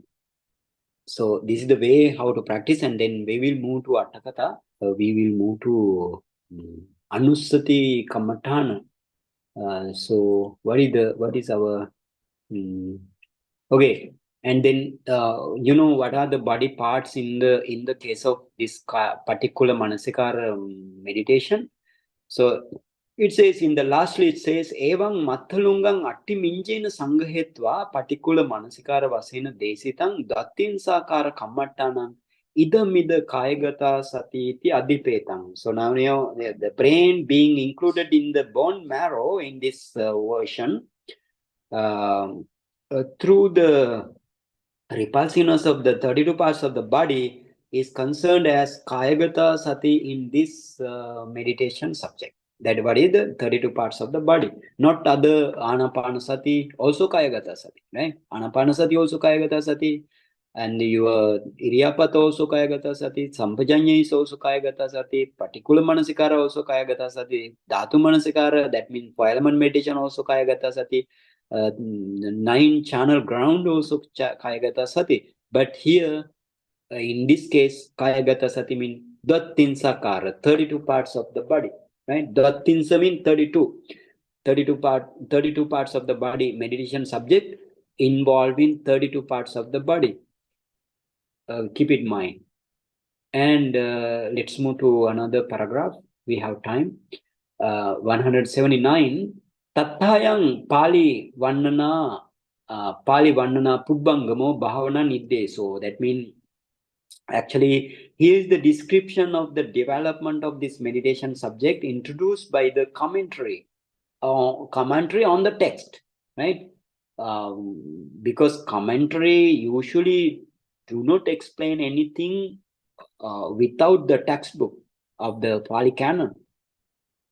B: So this is the way how to practice, and then we will move to Atthakatha. We will move to Anusati Kammatthana. So what is our okay? And then what are the body parts in the case of this particular Manasikara meditation? So it says in the lastly, it says evang mathalungang atti minjena sangahetva particular manasikara vasena desitang dattinsakara kammattanam idamida kayagata satiti adipetang. So now the brain being included in the bone marrow in this version, through the repulsiveness of the 32 parts of the body, is concerned as Kāyagatāsatikathā in this meditation subject. That what is the 32 parts of the body, not other Anapanasati, also Kāyagatāsatikathā, right? Anapanasati also Kāyagatāsatikathā, and your Iriyapada also Kāyagatāsatikathā, Sampajanya is also Kāyagatāsatikathā, particular Manasikara also Kāyagatāsatikathā, Dhatu Manasikara, that means 4 element meditation also Kāyagatāsatikathā, 9 channel ground also Kāyagatāsatikathā. But here, in this case, Kāyagatāsatikathā means Dvattinsakara, 32 parts of the body, right? Dvattinsa means 32 parts of the body, meditation subject involving 32 parts of the body. Keep it in mind. And let's move to another paragraph. We have time. 179. Tathayang Pali Vannana Pubbangamo Bhavana Niddeso. That means actually here is the description of the development of this meditation subject introduced by the commentary on the text, right? Because commentary usually do not explain anything without the textbook of the Pali Canon.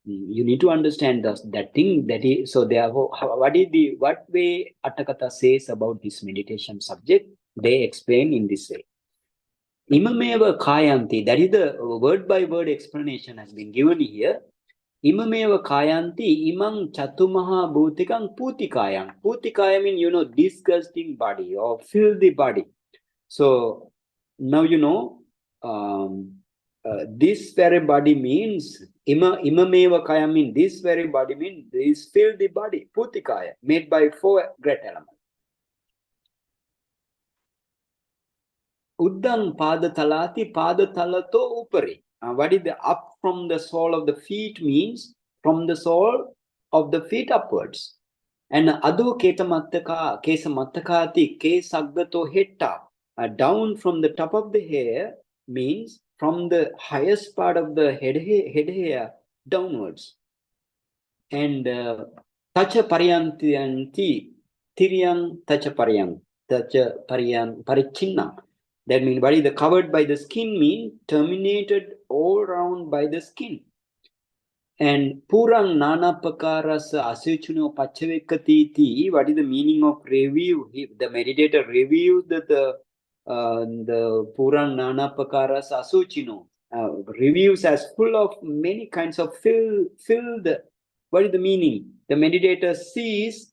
B: You need to understand that thing that is. So therefore, what way Atthakatha says about this meditation subject, they explain in this way. Imameva Kāyanti, that is the word by word explanation has been given here. Imameva Kāyanti, imang chatumaha bhutikang putikayang. Putikaya means, disgusting body or filthy body. So now this very body means imameva kaya means this very body means this filthy body, putikaya, made by 4 great elements. Uddang padatalati padatalato upari. What is the up from the sole of the feet means from the sole of the feet upwards. And adu kesa mattakati kesagdato hetta. Down from the top of the hair means from the highest part of the head hair downwards. And tacha paryanti tiryang tacha parichinna. That means what is the covered by the skin mean terminated all round by the skin. And Purang Nanapakarasa Asuchuno Pachavekatiti, what is the meaning of review? The meditator reviews the Purang Nanapakarasa Asuchino, reviews as full of many kinds of filled. What is the meaning? The meditator sees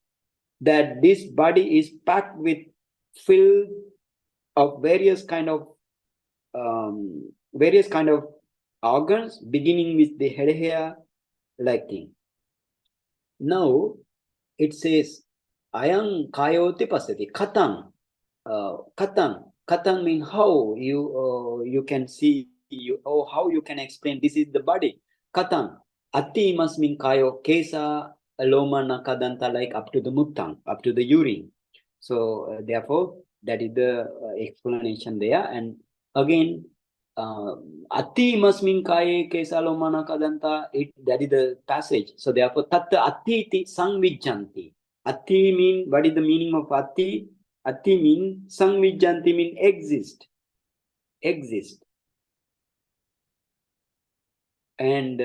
B: that this body is packed with filled of various kind of organs, beginning with the head hair, like thing. Now it says ayang kayoti pasati katang. Katang means how you can see how you can explain this is the body. Katang. Ati must mean kayo kesa loma nakadanta, like up to the muttang, up to the urine. So therefore that is the explanation there. And again ati must mean kaye kesalomana kadanta, that is the passage. So therefore tatta atiti sangvijjanti. Ati mean, what is the meaning of ati? Ati mean sangvijjanti mean exist. And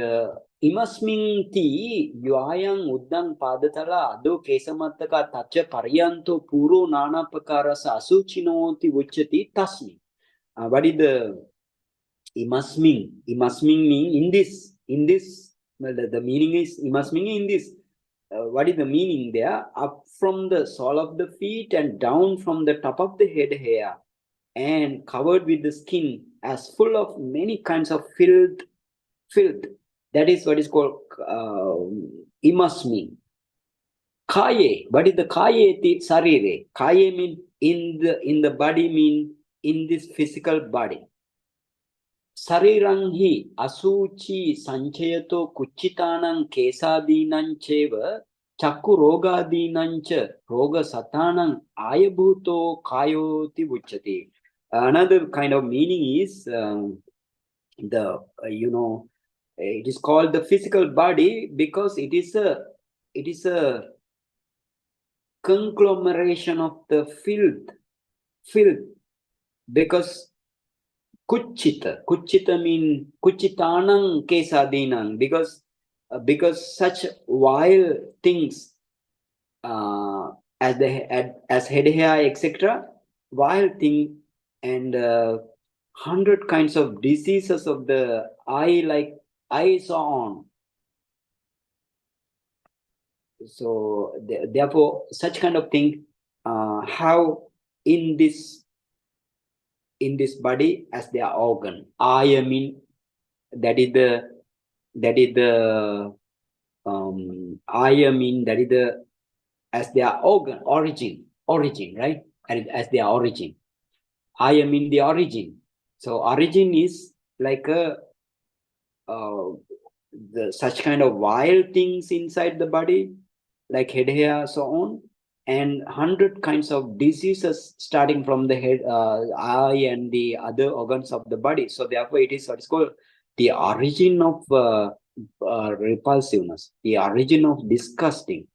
B: imasminti yuayang uddang padatala ado kesamattaka tacha paryanto puro nana pakarasa asuchinoti uchati tasmi. What is the imasming mean in this well, the meaning is imasming in this. What is the meaning there? Up from the sole of the feet and down from the top of the head hair and covered with the skin as full of many kinds of filth. That is what is called imasming. Kaye, what is the kaye ti sarire? Kaye mean in the body, mean in this physical body. Sariranghi asuchi sanchayato kuchitanang kesadinancheva chakku rogadinancha roga satanang ayabhuto kayoti vuchati. Another kind of meaning is it is called the physical body because it is a conglomeration of the filth, because kuchita mean kuchitanang kesadinang, because such vile things as head hair, etc., vile thing, and 100 kinds of diseases of the eye, like eyes on. So therefore such kind of thing have in this body as their organ. I mean that is the I mean that is the as their origin, right? As their origin. I mean the origin. So origin is like a such kind of wild things inside the body, like head hair, so on, and 100 kinds of diseases starting from the head, eye, and the other organs of the body. So therefore, it is what is called the origin of repulsiveness, the origin of disgusting.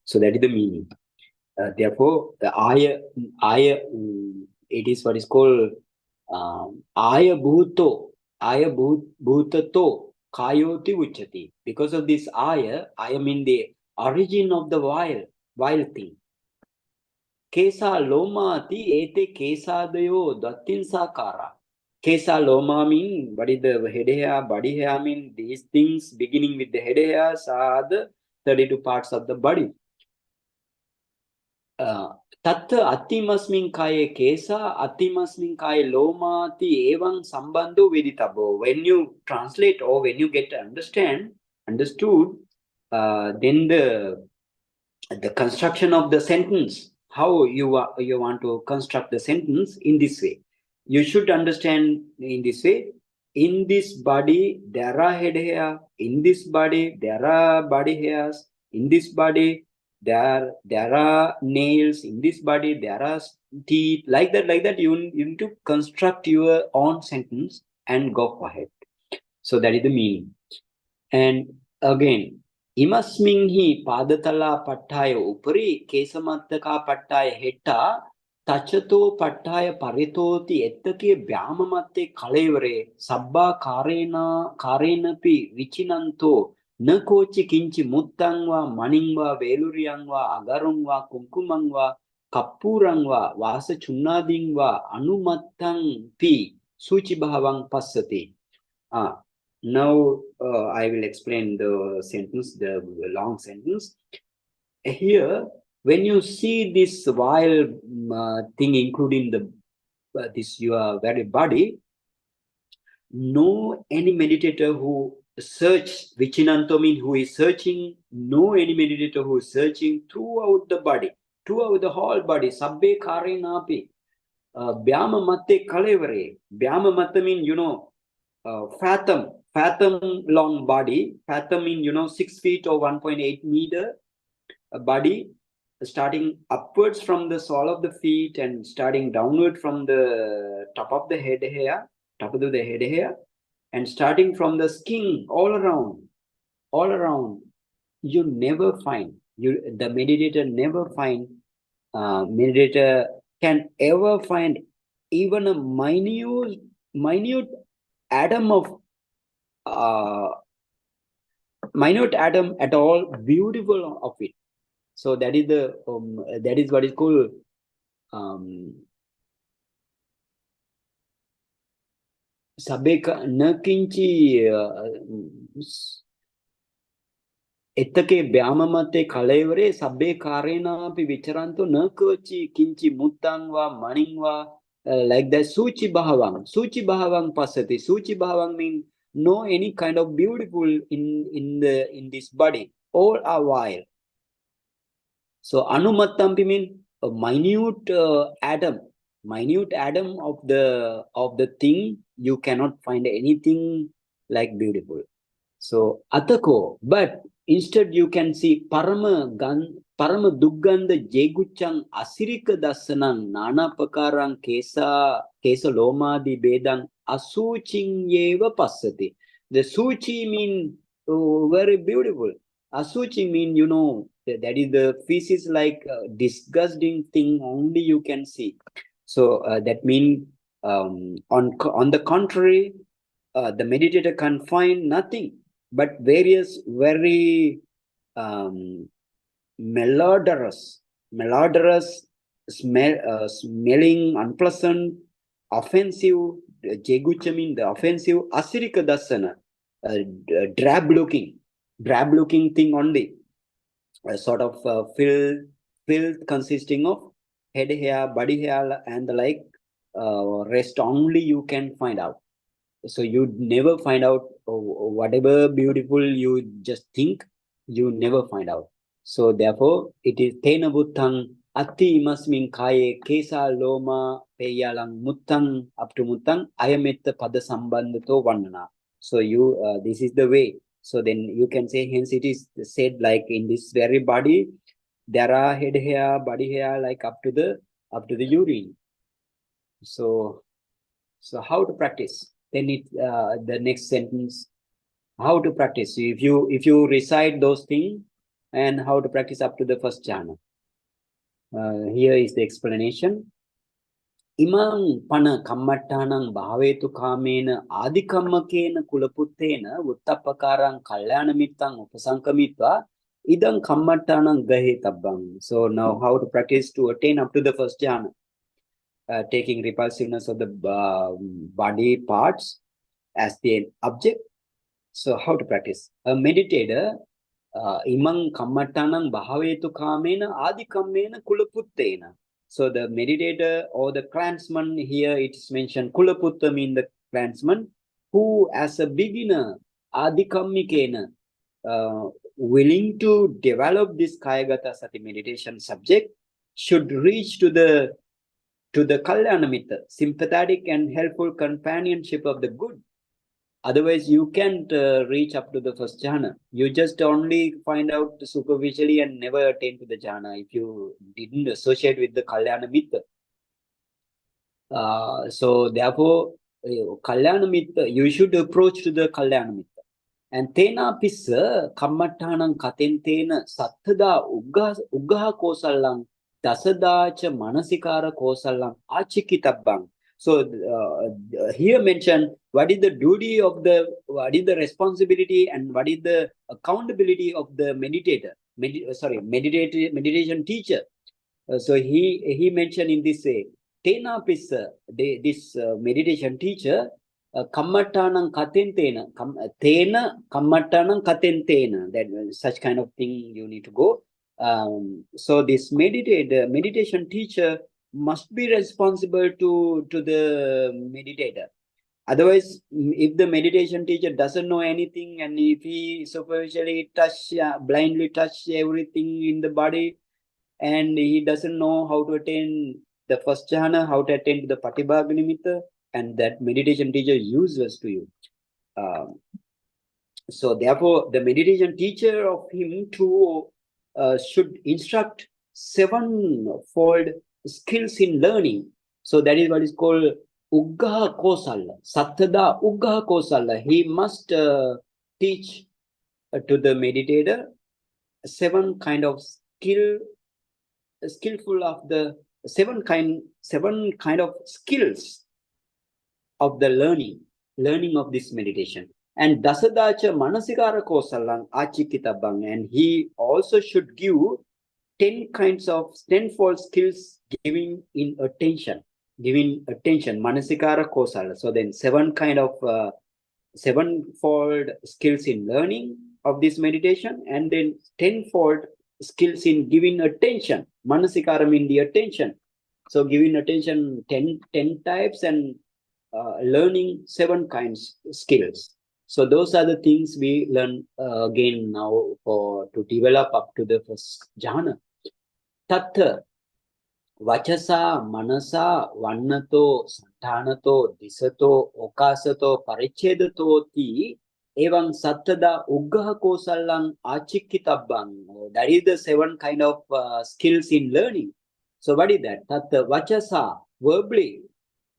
B: So that is the meaning. Therefore, the aya, it is what is called aya bhutato kayoti uchati. Because of this aya mean the origin of the vile thing. Kesa lomati ete kesadayo datinsakara. Kesa loma mean what is the head hair, body hair mean these things beginning with the head hairs are the 32 parts of the body. Tattha atimasmin kaye kesa atimasmin kaye lomati evam sambandho veditabo. When you translate or when you get understood, then the construction of the sentence, how you want to construct the sentence in this way. You should understand in this way. In this body, there are head hair. In this body, there are body hairs. In this body, there are nails. In this body, there are teeth. Like that. You need to construct your own sentence and go ahead. So that is the meaning. And again, Imasminghi padatala pattaya upari kesamattaka pattaya hetta tachato pattaya paritoti ettake vyamamatte kalevare sabba karenapi vichinanto na kochi kinchi muttangva maningva veluriyangva agarungva kunkumangva kappurangva vasa chunnadingva anumattang pi suchi bhavang passati. Now I will explain the sentence, the long sentence. Here, when you see this vile thing, including the this your very body, no any meditator who search Vichinanto means who is searching, no any meditator who is searching throughout the body, throughout the whole body, sabbe kare napi, Byama matte kalevare. Byama matte means, fathom long body. Fathom means, 6 feet or 1.8 meter body, starting upwards from the sole of the feet and starting downward from the top of the head hair, and starting from the skin all around. You never find, the meditator never find, meditator can ever find even a minute atom of minute atom at all beautiful of it. So that is the that is what is called sabeka nakinchi ettake vyamamate kalevare sabbe karena pi vicharanto nakochi kinchi muttangva maningva, like that. Suchi bhavang pasati. Suchi bhavang means no any kind of beautiful in this body. All are vile. So anumattampi means a minute atom of the thing. You cannot find anything like beautiful. So atako, but instead you can see parama dugganda jeguchang asirika dasanang nanapakarang kesa lomadi bedang asuching yeva passati. The suchi mean very beautiful. Asuchi mean, that is the feces like disgusting thing only you can see. So that means on the contrary, the meditator can find nothing but various very malodorous smelling, unpleasant, offensive, jegucha mean the offensive, asirika dasana, drab looking thing only, a sort of filth consisting of head hair, body hair, and the like, rest only you can find out. So you never find out whatever beautiful you just think, you never find out. So therefore, it is tena buttang ati imasmin kaye kesa loma peyalang muttang up to muttang ayametta pada sambandhato vannana. So this is the way. So then you can say, hence it is said like in this very body, there are head hair, body hair, like up to the urine. So how to practice? Then the next sentence, how to practice. If you recite those things, and how to practice up to the first jhana. Here is the explanation. Imang pana kammattanang bhavetu kamena adikammakena kulaputtena uttapakarang kalyanamittang upasankamitva Idam kammattanam gahetabang. So now how to practice to attain up to the first jhana? Taking repulsiveness of the body parts as the object. So how to practice? A meditator, imang kammattanam bhavetu kamena adi kammena kulaputtena. So the meditator or the clansman here, it is mentioned kulaputta mean the clansman, who as a beginner, adi kammikena, willing to develop this Kāyagatāsatikathā meditation subject, should reach to the Kalyanamitta, sympathetic and helpful companionship of the good. Otherwise, you can't reach up to the first jhana. You just only find out superficially and never attain to the jhana if you didn't associate with the Kalyanamitta. So therefore, Kalyanamitta, you should approach to the Kalyanamitta. And tena pissa kammattanam katentena satthada uggaha kosallam dasadacha manasikara kosallam achikitabbang. So here mentioned what is the duty of what is the responsibility and what is the accountability of the meditator, meditation teacher. So he mentioned in this way, tena pissa, this meditation teacher, kammattanam katentena, tena kammattanam katentena, that such kind of thing you need to go. So this meditation teacher must be responsible to the meditator. Otherwise, if the meditation teacher doesn't know anything and if he superficially blindly touch everything in the body, and he doesn't know how to attain the first jhana, how to attain the patibhaga nimitta, and that meditation teacher is useless to you. So therefore, the meditation teacher of him too should instruct sevenfold skills in learning. So that is what is called uggaha kosala, sattada uggaha kosala. He must teach to the meditator seven kind of skillful of the seven kind of skills of the learning of this meditation. And dasadacha manasikara kosalang achikitabang, and he also should give 10 kinds of tenfold skills giving attention manasikara kosala. So then sevenfold skills in learning of this meditation, and then tenfold skills in giving attention. Manasikara means the attention. So giving attention 10 types and learning 7 kinds skills. So those are the things we learn again now to develop up to the first jhana. Tattha vachasa manasa vannato santanato disato okasato parichedato ti evam sattada uggaha kosallang achikitabbang. That is the 7 kind of skills in learning. So what is that? Tattha vachasa, verbally,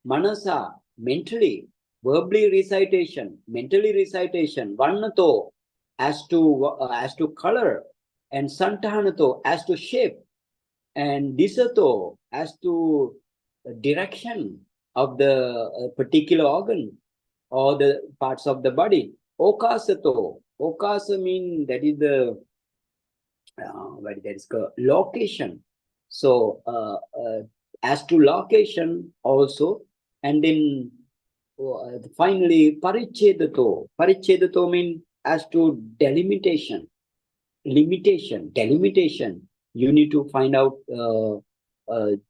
B: manasa, mentally, verbally recitation, mentally recitation, vannato as to color, and santanato as to shape, and disato as to direction of the particular organ or the parts of the body. Okasato, okasa mean that is the location. So as to location also, and then finally parichedato mean as to delimitation. You need to find out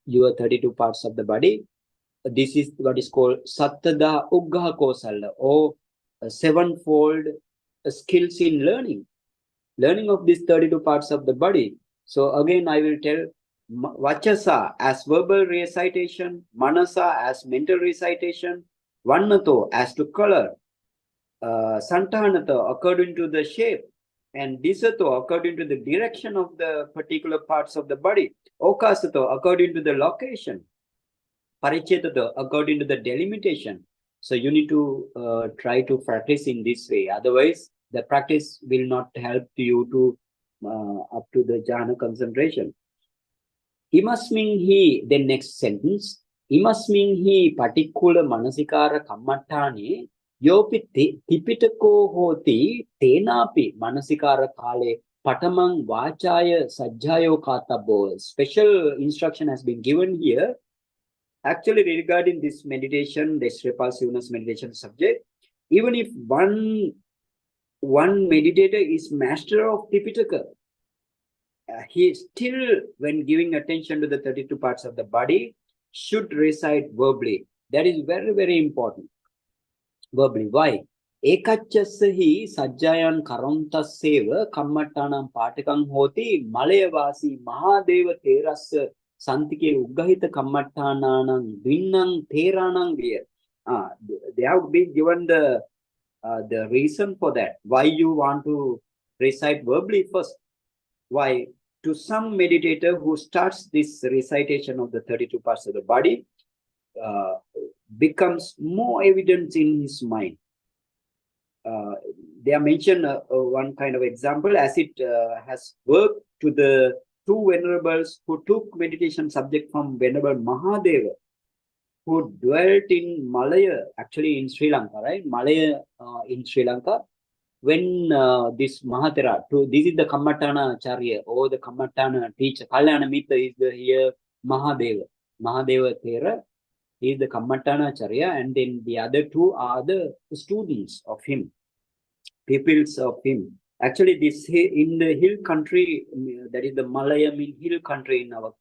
B: your 32 parts of the body. This is what is called sattada uggaha kosala, or 7fold skills in learning of these 32 parts of the body. So again, I will tell vachasa as verbal recitation, manasa as mental recitation, vannato as to color, santanato according to the shape, and disato according to the direction of the particular parts of the body, okasato according to the location, parichetato according to the delimitation. So you need to try to practice in this way. Otherwise, the practice will not help you to up to the jhana concentration. Imasmin hi, the next sentence, imasmin hi particular manasikara kammattani yopi tipitako hoti tenapi manasikara kale Patamang Vachaya Sajjayo Kātabbo. Special instruction has been given here. Actually, regarding this meditation, this repulsiveness meditation subject, even if one meditator is master of Tipitaka, he still, when giving attention to the 32 parts of the body, should recite verbally. That is very, very important. Verbally. Why? Ekachassahi sajjayan karantaseva kammattanam patakam hoti malayavasi mahadeva terassa santike uggahita kammattananam vinnam teranam viya. They have been given the reason for that. Why you want to recite verbally first? Why? To some meditator who starts this recitation of the 32 parts of the body, becomes more evident in his mind. They are mentioned one kind of example as it has worked to the two venerables who took meditation subject from Venerable Mahadeva, who dwelt in Malaya, actually in Sri Lanka, right? Malaya in Sri Lanka. When this Mahatera, this is the Kammatana Charya or the Kammatana teacher, Kalyana Mitra is the here Mahadeva. Mahadeva Thera is the Kammatana Charya, and then the other two are the students of him, pupils of him. Actually, this in the hill country, that is the Malayam in hill country in our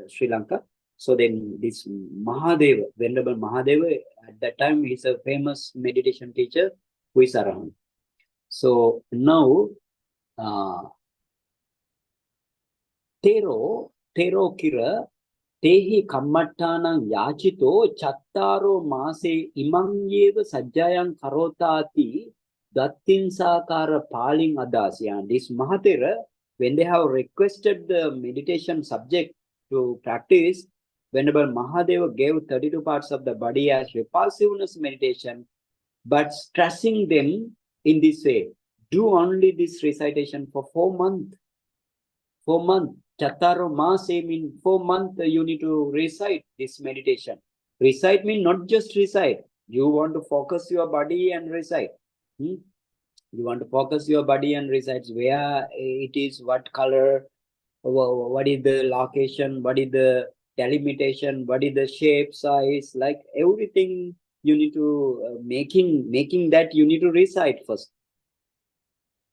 B: Sri Lanka. So then this Mahadeva, Venerable Mahadeva, at that time he's a famous meditation teacher who is around. So now, Tero Kira, Tehi Kammattanam Yachito, Chattaro Mase Imangyeva Sajjayan Karotati, Dattinsakara Paling Adasya. This Mahatera, when they have requested the meditation subject to practice, Venerable Mahadeva gave 32 parts of the body as repulsiveness meditation, but stressing them in this way. Do only this recitation for 4 months. 4 months. Chattaro Mase means 4 months you need to recite this meditation. Recite means not just recite. You want to focus your body and recite. You want to focus your body and recite where it is, what color, what is the location, what is the delimitation, what is the shape, size, like everything you need to making that you need to recite first.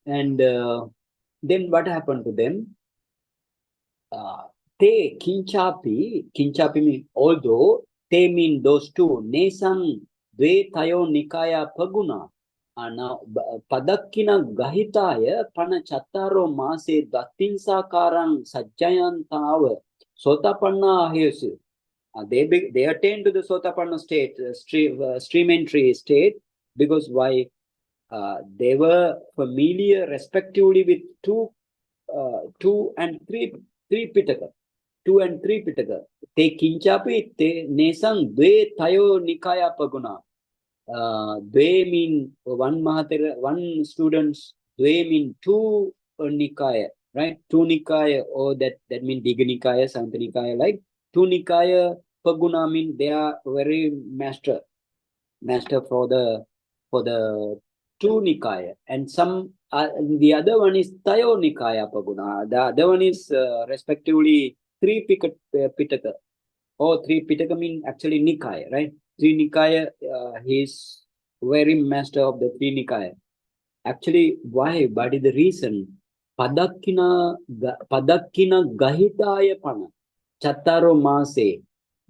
B: And then what happened to them? Te kinchapi mean although, te mean those two, nesang dve tayo nikaya paguna, now padakkina gahitaya pana chattaro mase dattinsakarang sajjayantawa sotapanna ahesu. They attain to the sotapanna state, stream entry state, because why? They were familiar respectively with two and three pitaka. 2 and 3 pitaka. Te kinchapi te nesang dve tayo nikaya paguna. Dve mean one Mahatera, one students, dve mean 2 nikaya, right? 2 nikaya, or that mean Diga Nikaya, Santa Nikaya, like 2 nikaya paguna mean they are very master for the 2 nikaya, and some the other one is Tayo Nikaya Paguna. The other one is respectively 3 Pitaka. Or 3 Pitaka mean actually Nikaya, right? 3 Nikaya, he is very master of the 3 Nikaya. Actually, why? What is the reason? Padakkina Gahitaya Pana Chattaro Mase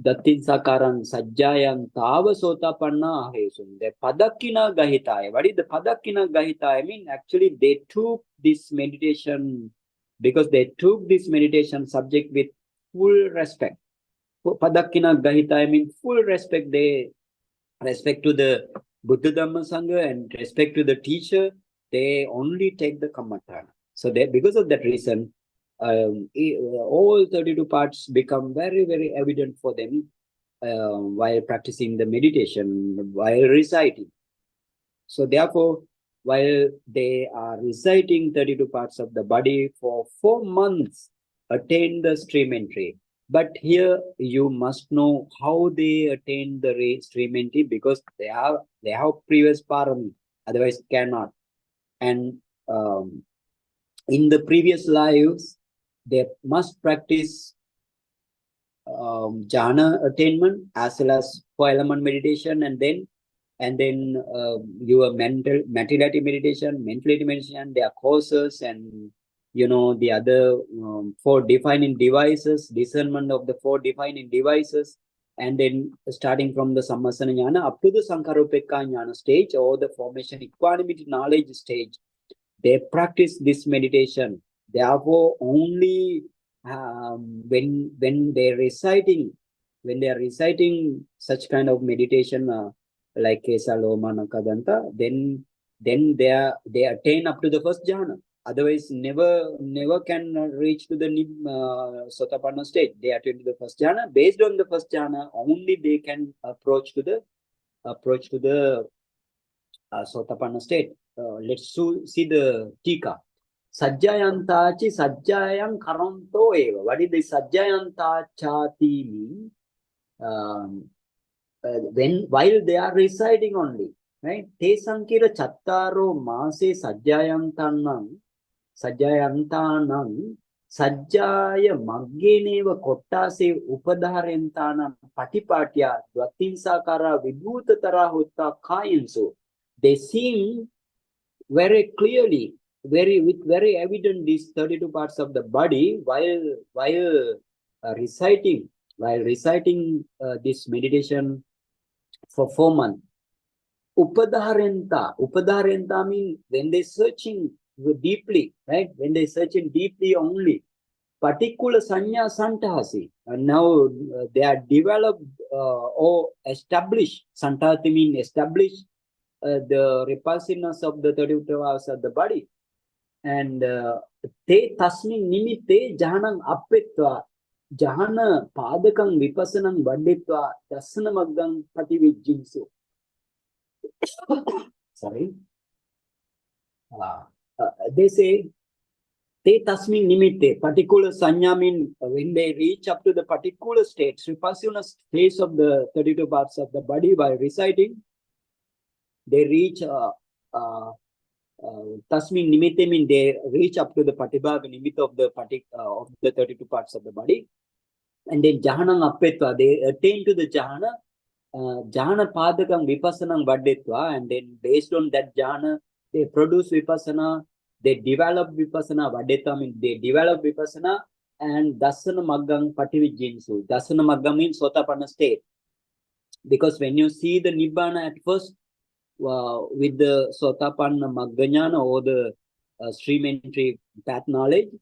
B: Dattinsakaran Sajjayan Tava Sotapanna Ahesun. The Padakkina Gahitaya. What is the Padakkina Gahitaya? I mean, actually, they took this meditation because they took this meditation subject with full respect. Padakkina Gahitaya means full respect. They respect to the Buddha Dhamma Sangha and respect to the teacher. They only take the Kammatthana. So they, because of that reason, all 32 parts become very, very evident for them while practicing the meditation, while reciting. So therefore, while they are reciting 32 parts of the body for 4 months, attain the stream entry. But here you must know how they attain the stream entry, because they have previous parami, otherwise cannot. And in the previous lives, they must practice jhana attainment as well as 4 element meditation, and then your mentality meditation, their courses, and the other 4 defining devices, discernment of the 4 defining devices, and then starting from the sammasana jnana up to the sankarupekka jnana stage, or the formation equanimity knowledge stage, they practice this meditation. Therefore, only when they are reciting such kind of meditation, like Kesaloma Nakadanta, then they attain up to the first jhana. Otherwise, never can reach to the Sotapanna stage. They attain to the first jhana. Based on the first jhana, only they can approach to the Sotapanna state. Let's see the Tika. Sajjayantachi sajjayam karanto eva. What is the sajjayantachati mean? While they are residing only, right? Te sankira chattaro mase sajjayantanam sajjaya maggeneva kottase upadharentanam patipatya dvatinsakara vibhutatara hutta kayinso. They seem very clearly, with very evident these 32 parts of the body while reciting this meditation for 4 months. Upadharenta means when they searching deeply, right? When they searching deeply only. Particular sanya santahasi, and now they are developed or established. Santahati means established the repulsiveness of the 32 hours of the body. And te tasmin nimitte jahanam appetva jahana padakam vipassanam vanditva dasana maggang pativijjinsu. Sorry. They say te tasmin nimitte, particular sanya mean when they reach up to the particular state, repulsiveness phase of the 32 parts of the body by reciting, they reach tasmin nimitte mean they reach up to the patibhaga nimitta of the 32 parts of the body, and then jahanam appetva, they attain to the jhana padakam vipassanam vaddetva, and then based on that jhana they produce vipassana, they develop vipassana. Vaddetva means they develop vipassana, and dasana maggang pativijjinsu. Dasana maggang means sotapanna state, because when you see the nibbana at first, with the Sotapanna Magganyana or the stream entry path knowledge,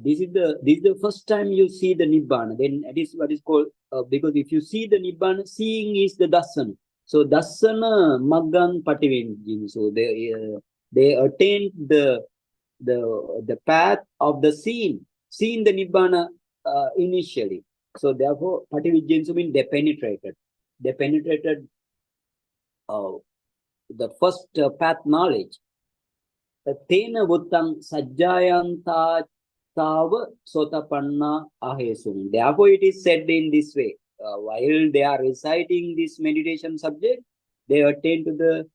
B: this is the first time you see the Nibbana. Then it is what is called, because if you see the Nibbana, seeing is the Dasana. So Dasana Maggang Pativinjin. So they attained the path of the seeing the Nibbana initially. So therefore, Pativinjin means they penetrated. The first path knowledge. Tena vuttang sajjayanta tava sotapanna ahesum. Therefore, it is said in this way. While they are reciting this meditation subject, they attain to the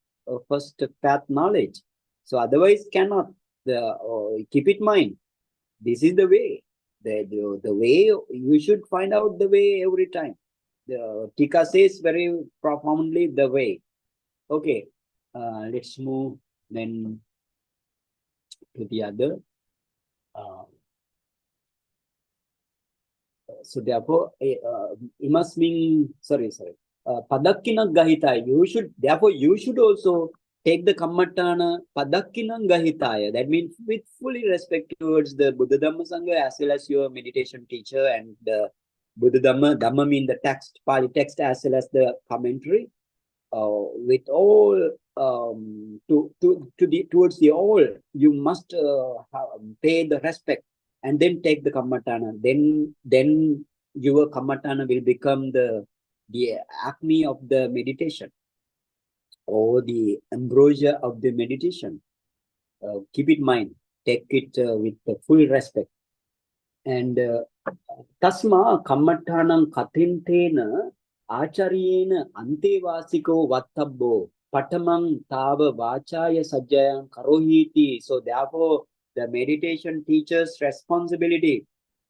B: first path knowledge. So otherwise cannot. Keep it in mind. This is the way. The way you should find out the way every time. The Tika says very profoundly the way. Okay. Let's move then to the other. So therefore, it must mean padakkinam gahitaya. You should also take the kammatana padakkinam gahitaya. That means with fully respect towards the Buddha Dhamma Sangha as well as your meditation teacher and the Buddha Dhamma mean the text, Pali text as well as the commentary. With all towards the all, you must pay the respect and then take the kammatana. Then your kammatana will become the acme of the meditation or the ambrosia of the meditation. Keep it in mind. Take it with the full respect. And tasma kammatanam kathintena Acharyena antevasiko vattabbo patamam tava vachaya sajjayam karohiti. So therefore, the meditation teacher's responsibility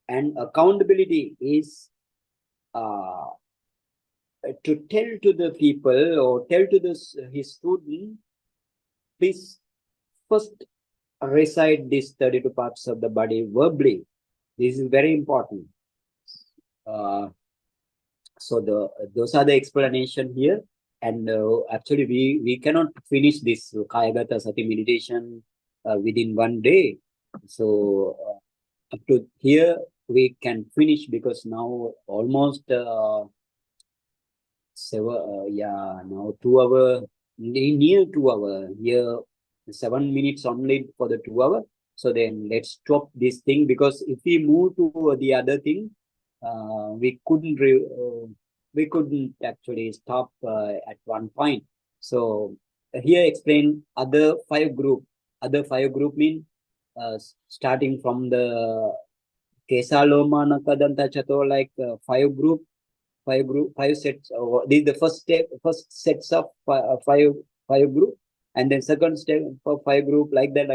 B: and accountability is to tell to the people or tell to his student, please first recite these 32 parts of the body verbally. This is very important. So those are the explanation here. And actually, we cannot finish this Kāyagatāsatikathā meditation within one day. So up to here we can finish, because now almost now 2 hours, near 2 hours here, 7 minutes only for the 2 hours. So then let's stop this thing, because if we move to the other thing, we couldn't actually stop at one point. So here explain other 5 group. Other 5 group mean starting from the Kāyagatāsatikathā chato, like 5 group, 5 sets. This is the first sets of 5 group, and then second step for 5 group, like that.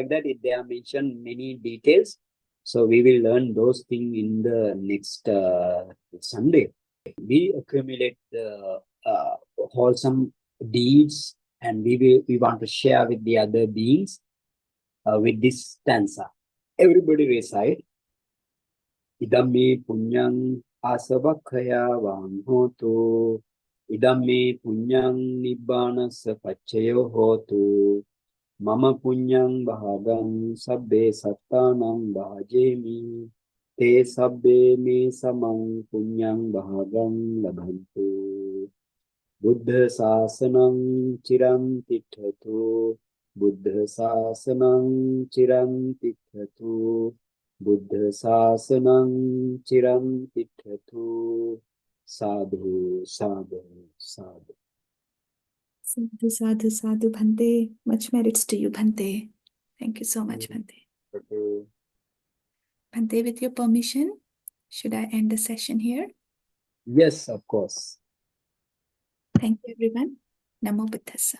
B: They are mentioned many details. So we will learn those things in the next Sunday. We accumulate the wholesome deeds, and we want to share with the other beings with this stanza. Everybody recite. Idame punyang asavakhaya vam hotu. Idame punyang nibbana sapachayo hotu. Mama punyang bahagam sabbe sattanam bhajemi. Te sabbe me samang punyang bahagam labhantu. Buddha sasanam chiram tithatu. Buddha sasanam chiram tithatu. Buddha sasanam chiram tithatu. Sadhu, sadhu, sadhu.
A: Sadhu, sadhu, sadhu, Bhante. Much merits to you, Bhante. Thank you so much, Bhante.
B: Okay.
A: Bhante, with your permission, should I end the session here?
B: Yes, of course.
A: Thank you, everyone. Namo Buddhassa.